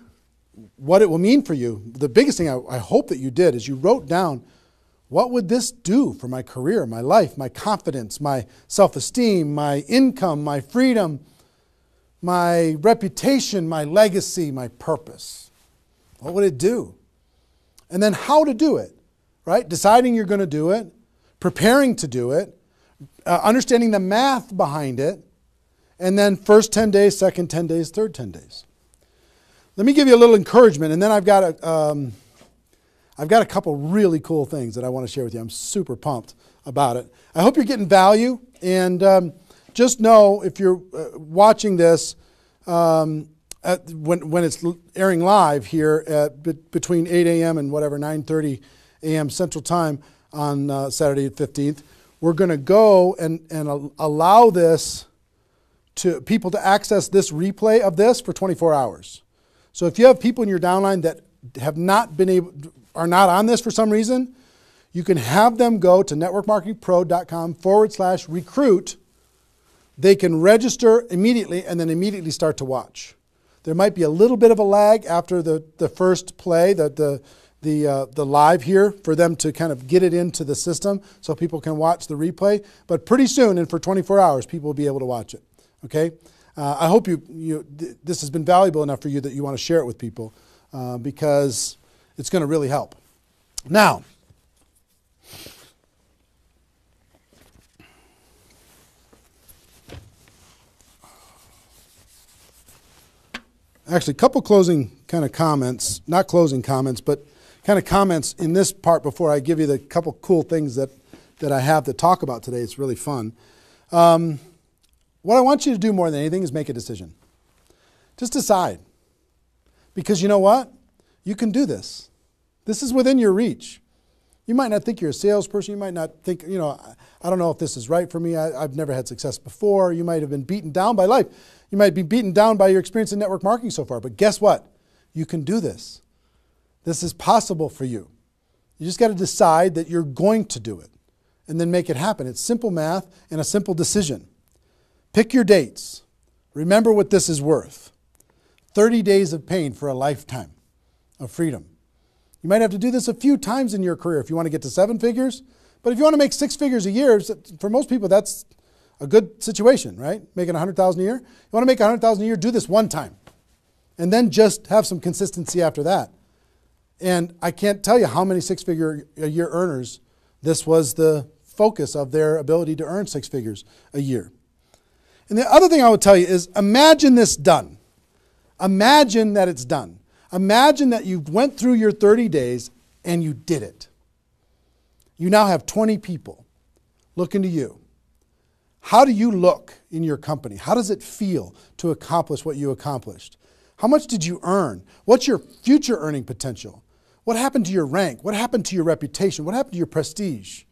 What it will mean for you. The biggest thing I hope that you did is you wrote down, what would this do for my career, my life, my confidence, my self-esteem, my income, my freedom, my reputation, my legacy, my purpose? What would it do? And then how to do it, right? Deciding you're going to do it, preparing to do it, understanding the math behind it, and then first 10 days, second 10 days, third 10 days. Let me give you a little encouragement, and then I've got a couple really cool things that I want to share with you. I'm super pumped about it. I hope you're getting value, and just know if you're watching this when it's airing live here at between 8 a.m. and whatever 9:30 a.m. Central Time on Saturday the 15th, we're going to go and allow this to people to access this replay of this for 24 hours. So if you have people in your downline that have not been able, are not on this for some reason, you can have them go to networkmarketingpro.com/recruit. They can register immediately and then immediately start to watch. There might be a little bit of a lag after the first play, the live here, for them to kind of get it into the system so people can watch the replay. But pretty soon, and for 24 hours, people will be able to watch it. Okay? I hope this has been valuable enough for you that you want to share it with people because it's going to really help. Now, actually, a couple closing kind of comments, not closing comments, but kind of comments in this part before I give you the couple cool things that I have to talk about today. It's really fun. What I want you to do more than anything is make a decision. Just decide. Because you know what? You can do this. This is within your reach. You might not think you're a salesperson. You might not think, I don't know if this is right for me. I've never had success before. You might have been beaten down by life. You might be beaten down by your experience in network marketing so far. But guess what? You can do this. This is possible for you. You just got to decide that you're going to do it and then make it happen. It's simple math and a simple decision. Pick your dates. Remember what this is worth. 30 days of pain for a lifetime of freedom. You might have to do this a few times in your career if you want to get to 7 figures. But if you want to make 6 figures a year, for most people, that's a good situation, right? Making $100,000 a year. You want to make $100,000 a year, do this one time. And then just have some consistency after that. And I can't tell you how many 6-figure a year earners this was the focus of their ability to earn 6 figures a year. And the other thing I would tell you is imagine this done. Imagine that it's done. Imagine that you went through your 30 days and you did it. You now have 20 people looking to you. How do you look in your company? How does it feel to accomplish what you accomplished? How much did you earn? What's your future earning potential? What happened to your rank? What happened to your reputation? What happened to your prestige?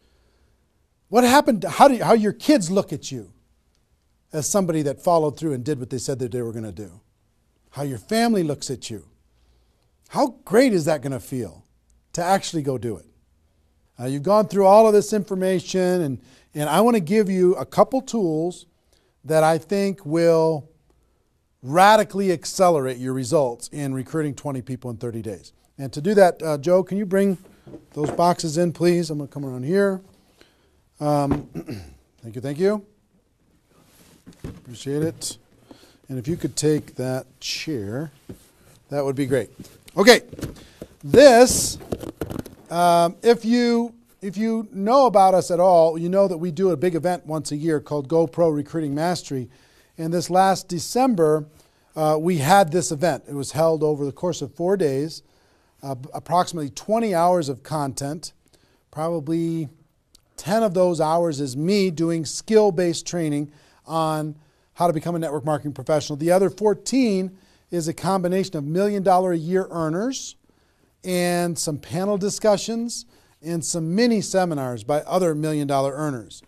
What happened to how your kids look at you as somebody that followed through and did what they said that they were going to do? How your family looks at you? How great is that going to feel to actually go do it? You've gone through all of this information, and I want to give you a couple tools that I think will radically accelerate your results in recruiting 20 people in 30 days. And to do that, Joe, can you bring those boxes in, please? I'm going to come around here. Thank you. Appreciate it. And if you could take that chair, that would be great. Okay, this, if you know about us at all, you know that we do a big event once a year called Gopro Recruiting Mastery. And this last December, we had this event. It was held over the course of 4 days, approximately 20 hours of content. Probably 10 of those hours is me doing skill-based training on how to become a network marketing professional. The other 14 is a combination of $1 million a year earners and some panel discussions and some mini seminars by other $1 million earners.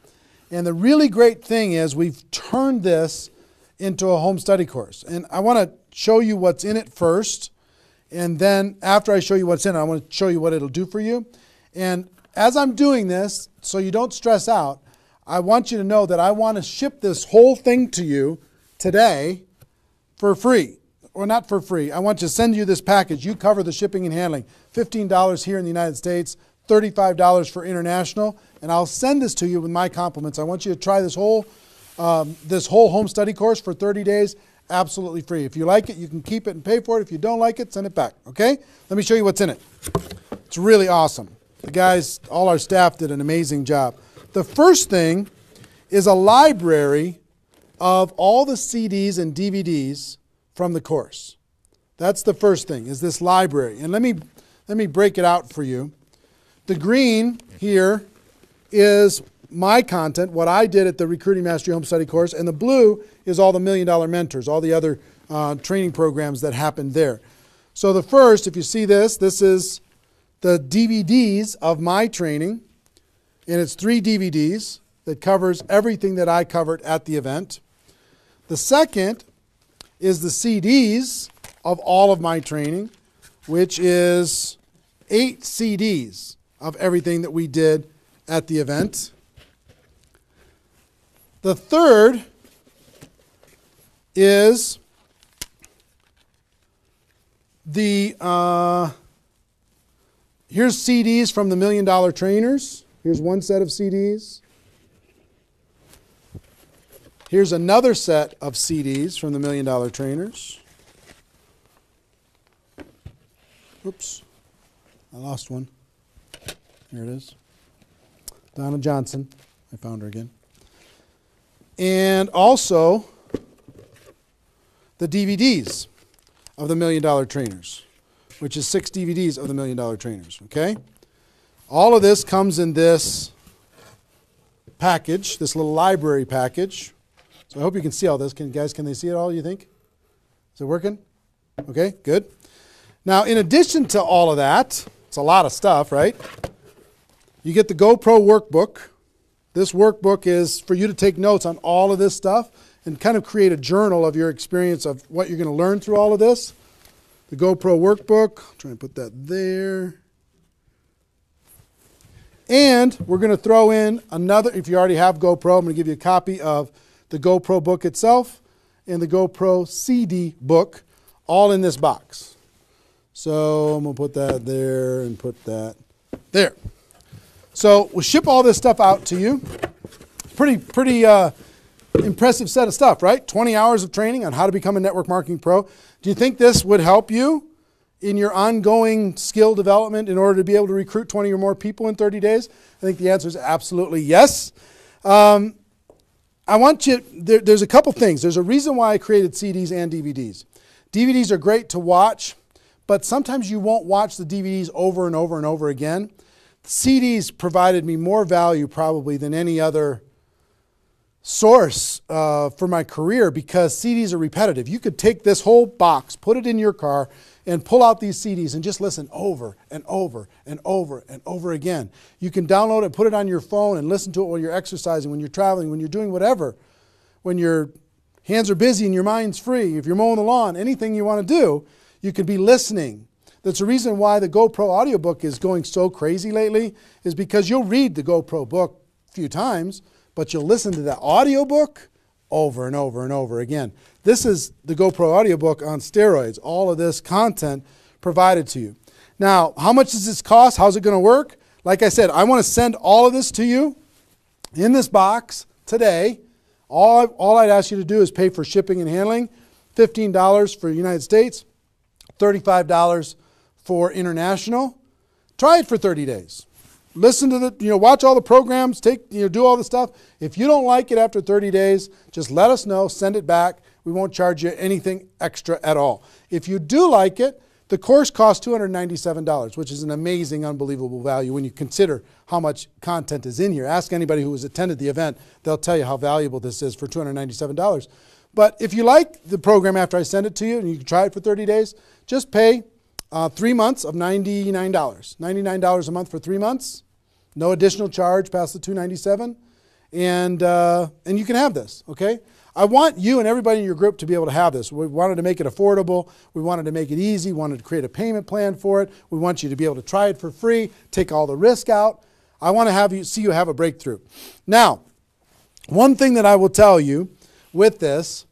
And the really great thing is we've turned this into a home study course. And I want to show you what's in it first. And then after I show you what's in it, I want to show you what it'll do for you. And as I'm doing this, so you don't stress out, I want you to know that I want to ship this whole thing to you today for free. Or not for free. I want to send you this package. You cover the shipping and handling. $15 here in the United States, $35 for international, and I'll send this to you with my compliments. I want you to try this whole home study course for 30 days, absolutely free. If you like it, you can keep it and pay for it. If you don't like it, send it back, okay? Let me show you what's in it. It's really awesome. The guys, all our staff did an amazing job. The first thing is a library of all the CDs and DVDs from the course. That's the first thing, is this library. And let me break it out for you. The green here is my content, what I did at the Recruiting Mastery Home Study course, and the blue is all the $1 Million Mentors, all the other training programs that happened there. So the first, if you see this is the DVDs of my training, and it's 3 DVDs that covers everything that I covered at the event. The second is the CDs of all of my training, which is 8 CDs of everything that we did at the event. The third is the, here's CDs from the $1 Million Trainers. Here's one set of CDs. Here's another set of CDs from the $1 Million Trainers. Oops, I lost one. Here it is. Donna Johnson. I found her again. And also the DVDs of the $1 Million Trainers, which is 6 DVDs of the $1 Million Trainers, okay? All of this comes in this package, this little library package. So I hope you can see all this. Can they see it all, you think? Is it working? Okay, good. Now, in addition to all of that, it's a lot of stuff, right? You get the Gopro workbook. This workbook is for you to take notes on all of this stuff and kind of create a journal of your experience of what you're going to learn through all of this. The Gopro workbook, I'll try and put that there. And we're going to throw in another, if you already have GoPro, I'm going to give you a copy of the GoPro book itself and the GoPro CD book, all in this box. So I'm going to put that there and put that there. So we'll ship all this stuff out to you. Pretty impressive set of stuff, right? 20 hours of training on how to become a network marketing pro. Do you think this would help you in your ongoing skill development in order to be able to recruit 20 or more people in 30 days? I think the answer is absolutely yes. I want you, there's a couple things. There's a reason why I created CDs and DVDs. DVDs are great to watch, but sometimes you won't watch the DVDs over and over and over again. CDs provided me more value probably than any other source for my career because CDs are repetitive. You could take this whole box, put it in your car, and pull out these CDs and just listen over and over and over and over again. You can download it, put it on your phone, and listen to it while you're exercising, when you're traveling, when you're doing whatever. When your hands are busy and your mind's free, if you're mowing the lawn, anything you want to do, you could be listening. That's the reason why the GoPro audiobook is going so crazy lately, is because you'll read the GoPro book a few times, but you'll listen to the audiobook over and over and over again. This is the GoPro audiobook on steroids. All of this content provided to you. Now, how much does this cost? How's it going to work? Like I said, I want to send all of this to you in this box today. All I'd ask you to do is pay for shipping and handling, $15 for the United States, $35 for international. Try it for 30 days. Listen to watch all the programs, do all the stuff. If you don't like it after 30 days, just let us know, send it back. We won't charge you anything extra at all. If you do like it, the course costs $297, which is an amazing, unbelievable value when you consider how much content is in here. Ask anybody who has attended the event. They'll tell you how valuable this is for $297. But if you like the program after I send it to you and you can try it for 30 days, just pay 3 months of $99. $99 a month for 3 months. No additional charge past the $297. And you can have this, okay? I want you and everybody in your group to be able to have this. We wanted to make it affordable. We wanted to make it easy. We wanted to create a payment plan for it. We want you to be able to try it for free, take all the risk out. I want to see you have a breakthrough. Now, one thing that I will tell you with this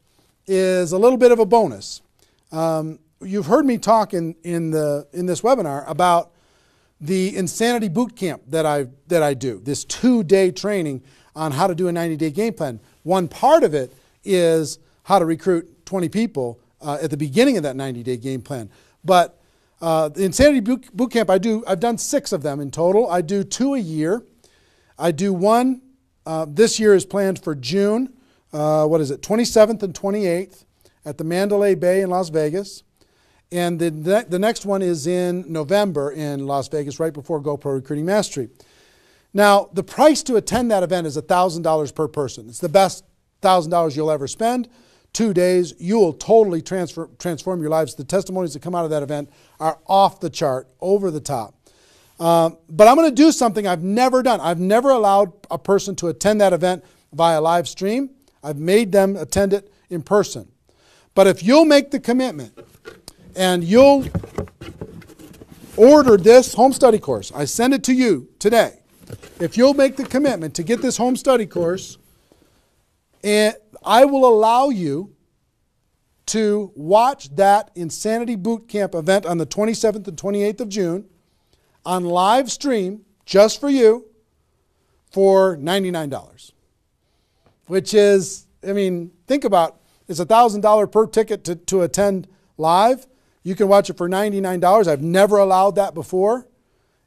is a little bit of a bonus. You've heard me talk in this webinar about the Insanity Boot Camp that I do, this 2-day training on how to do a 90-day game plan. One part of it is how to recruit 20 people at the beginning of that 90-day game plan. But the Insanity Boot Camp, I've done 6 of them in total. I do 2 a year. I do one, this year is planned for June, 27th and 28th at the Mandalay Bay in Las Vegas. And the next one is in November in Las Vegas, right before Gopro Recruiting Mastery. Now, the price to attend that event is $1,000 per person. It's the best $1,000 you'll ever spend. 2 days, you will totally transform your lives. The testimonies that come out of that event are off the chart, over the top. But I'm going to do something I've never done. I've never allowed a person to attend that event via live stream. I've made them attend it in person. But if you'll make the commitment and you'll order this home study course, I send it to you today. If you'll make the commitment to get this home study course, and I will allow you to watch that Insanity Boot Camp event on the 27th and 28th of June on live stream just for you for $99. Which is, I mean, think about, it's $1,000 per ticket to attend live. You can watch it for $99. I've never allowed that before.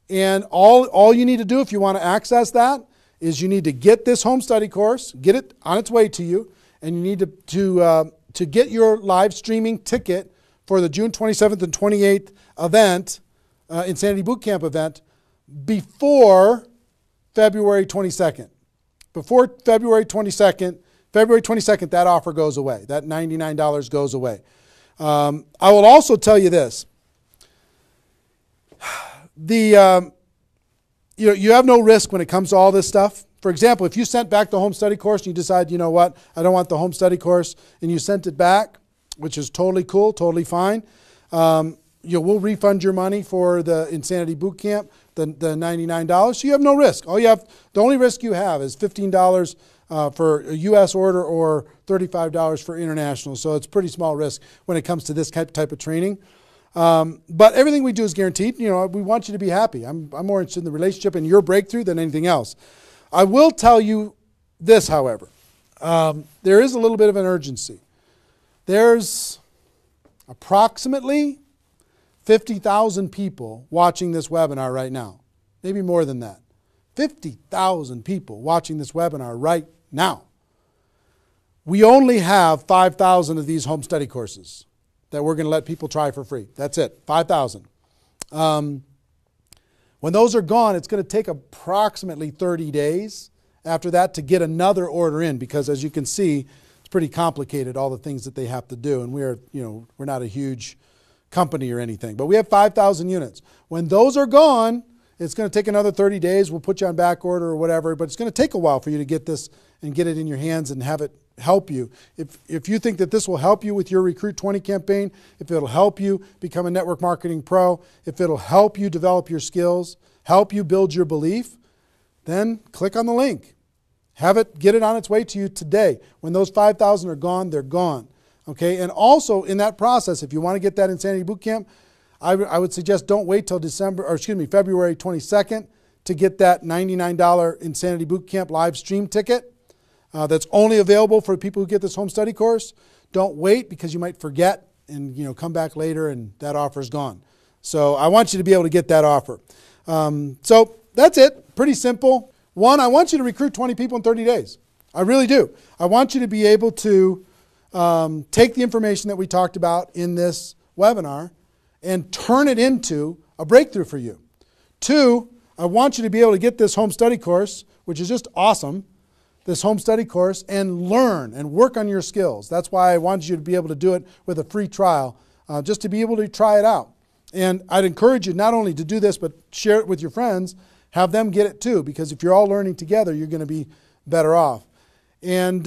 And all you need to do if you want to access that is you need to get this home study course, get it on its way to you, and you need to get your live streaming ticket for the June 27th and 28th event, Insanity Boot Camp event, before February 22nd. Before February 22nd, that offer goes away. That $99 goes away. I will also tell you this. You have no risk when it comes to all this stuff. For example, if you sent back the home study course and you decide, you know what, I don't want the home study course, and you sent it back, which is totally cool, totally fine. We'll refund your money for the Insanity Boot Camp, the $99. So you have no risk. The only risk you have is $15 for a U.S. order or $35 for international. So it's pretty small risk when it comes to this type of training. But everything we do is guaranteed. We want you to be happy. I'm more interested in the relationship and your breakthrough than anything else. I will tell you this, however. There is a little bit of an urgency. There's approximately 50,000 people watching this webinar right now. Maybe more than that. 50,000 people watching this webinar right now. We only have 5,000 of these home study courses that we're going to let people try for free. That's it, 5,000. When those are gone, it's going to take approximately 30 days after that to get another order in, because as you can see, it's pretty complicated, all the things that they have to do. And we're not a huge company or anything, but we have 5,000 units. When those are gone, it's going to take another 30 days. We'll put you on back order or whatever, but it's going to take a while for you to get this and get it in your hands and have it help you. If you think that this will help you with your Recruit 20 campaign, if it'll help you become a network marketing pro, if it'll help you develop your skills, help you build your belief, then click on the link. Get it on its way to you today. When those 5,000 are gone, they're gone. Okay, and also in that process, if you want to get that Insanity Boot Camp, I would suggest don't wait till February 22nd to get that $99 Insanity Boot Camp live stream ticket. That's only available for people who get this home study course. Don't wait, because you might forget and come back later and that offer's gone. So I want you to be able to get that offer. So that's it. Pretty simple. One, I want you to recruit 20 people in 30 days. I really do. I want you to be able to take the information that we talked about in this webinar and turn it into a breakthrough for you. Two, I want you to be able to get this home study course, which is just awesome, this home study course, and learn and work on your skills. That's why I wanted you to be able to do it with a free trial, just to be able to try it out. And I'd encourage you not only to do this, but share it with your friends, have them get it too, because if you're all learning together, you're going to be better off. And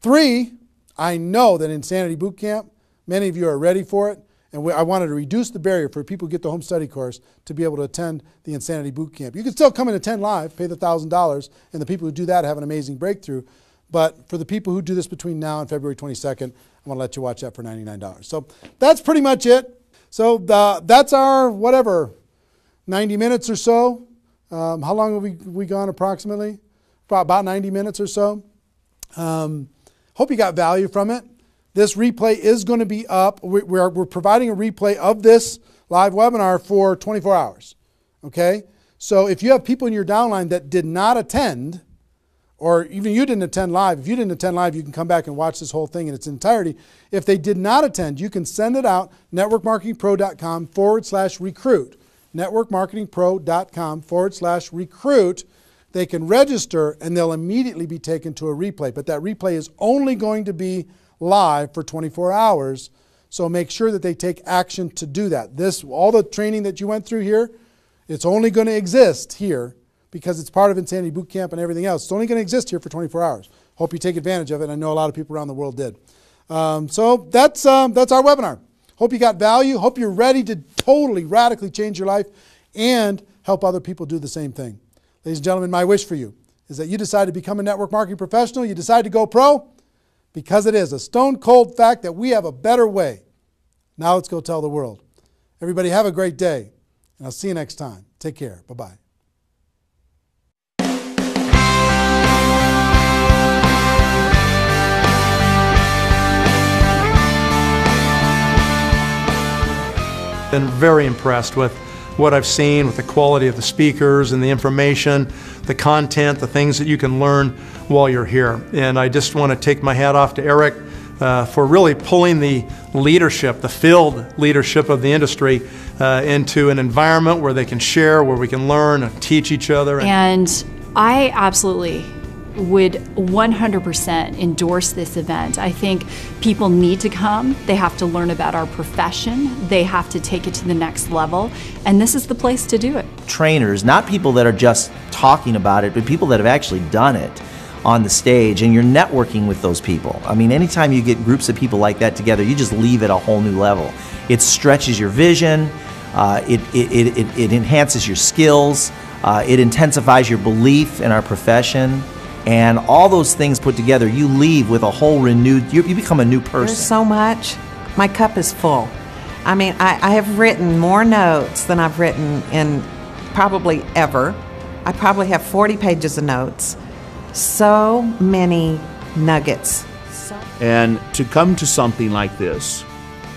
three, I know that Insanity Boot Camp, many of you are ready for it, And I wanted to reduce the barrier for people who get the home study course to be able to attend the Insanity Bootcamp. You can still come and attend live, pay the $1,000, and the people who do that have an amazing breakthrough. But for the people who do this between now and February 22nd, I want to let you watch that for $99. So that's pretty much it. So that's our, whatever, 90 minutes or so. How long have we gone approximately? About 90 minutes or so. Hope you got value from it. This replay is going to be up. We're providing a replay of this live webinar for 24 hours. Okay? So if you have people in your downline that did not attend, or even you didn't attend live, if you didn't attend live, you can come back and watch this whole thing in its entirety. If they did not attend, you can send it out, networkmarketingpro.com/recruit. networkmarketingpro.com/recruit. They can register and they'll immediately be taken to a replay. But that replay is only going to be live for 24 hours. So make sure that they take action to do that. All the training that you went through here, it's only going to exist here because it's part of Insanity Bootcamp and everything else. It's only going to exist here for 24 hours. Hope you take advantage of it. I know a lot of people around the world did. So that's our webinar. Hope you got value. Hope you're ready to totally, radically change your life and help other people do the same thing. Ladies and gentlemen, my wish for you is that you decide to become a network marketing professional. You decide to go pro because it is a stone cold fact that we have a better way. Now let's go tell the world. Everybody have a great day, and I'll see you next time. Take care. Bye-bye. Been very impressed with what I've seen, with the quality of the speakers and the information, the content, the things that you can learn while you're here. And I just want to take my hat off to Eric for really pulling the leadership, the field leadership of the industry into an environment where they can share, where we can learn and teach each other. And I absolutely would 100% endorse this event. I think people need to come. They have to learn about our profession. They have to take it to the next level. And this is the place to do it. Trainers, not people that are just talking about it, but people that have actually done it on the stage, and you're networking with those people. I mean, anytime you get groups of people like that together, you just leave at a whole new level. It stretches your vision, it enhances your skills, it intensifies your belief in our profession. And all those things put together, you leave with a whole renewed, you become a new person. There's so much. My cup is full. I mean, I have written more notes than I've written in probably ever. I probably have 40 pages of notes. So many nuggets. And to come to something like this,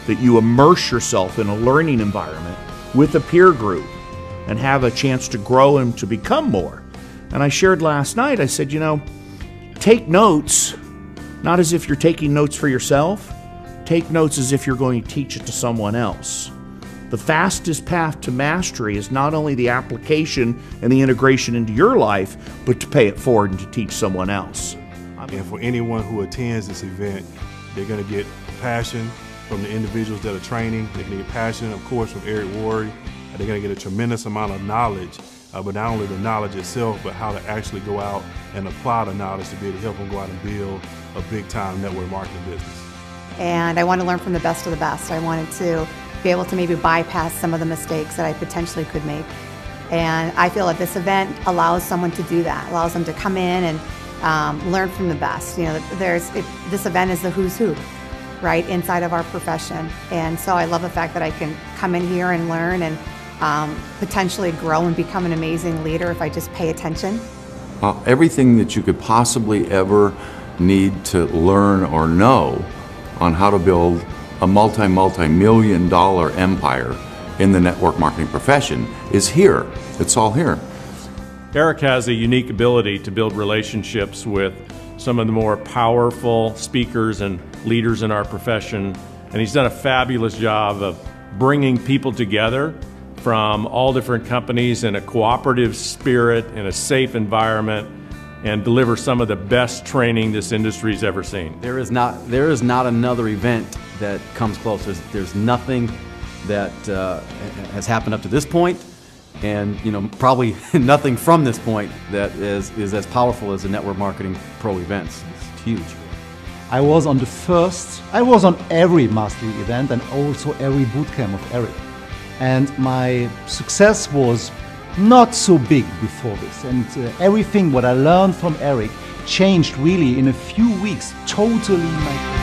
that you immerse yourself in a learning environment with a peer group and have a chance to grow and to become more. And I shared last night, I said, you know, take notes, not as if you're taking notes for yourself. Take notes as if you're going to teach it to someone else. The fastest path to mastery is not only the application and the integration into your life, but to pay it forward and to teach someone else. And for anyone who attends this event, they're going to get passion from the individuals that are training. They're going to get passion, of course, from Eric Worre. They're going to get a tremendous amount of knowledge. But not only the knowledge itself, but how to actually go out and apply the knowledge to be able to help them go out and build a big-time network marketing business. And I want to learn from the best of the best. I wanted to be able to maybe bypass some of the mistakes that I potentially could make. And I feel that this event allows someone to do that, allows them to come in and learn from the best. You know, this event is the who's who, right, inside of our profession. And so I love the fact that I can come in here and learn and potentially grow and become an amazing leader if I just pay attention. Everything that you could possibly ever need to learn or know on how to build a multi-million dollar empire in the network marketing profession is here. It's all here. Eric has a unique ability to build relationships with some of the more powerful speakers and leaders in our profession, and he's done a fabulous job of bringing people together from all different companies in a cooperative spirit, in a safe environment, and deliver some of the best training this industry's ever seen. There is not another event that comes close. There's nothing that has happened up to this point, and probably nothing from this point that is as powerful as the Network Marketing Pro events. It's huge. I was on every mastery event and also every bootcamp of Eric. And my success was not so big before this. And everything what I learned from Eric changed really in a few weeks, totally my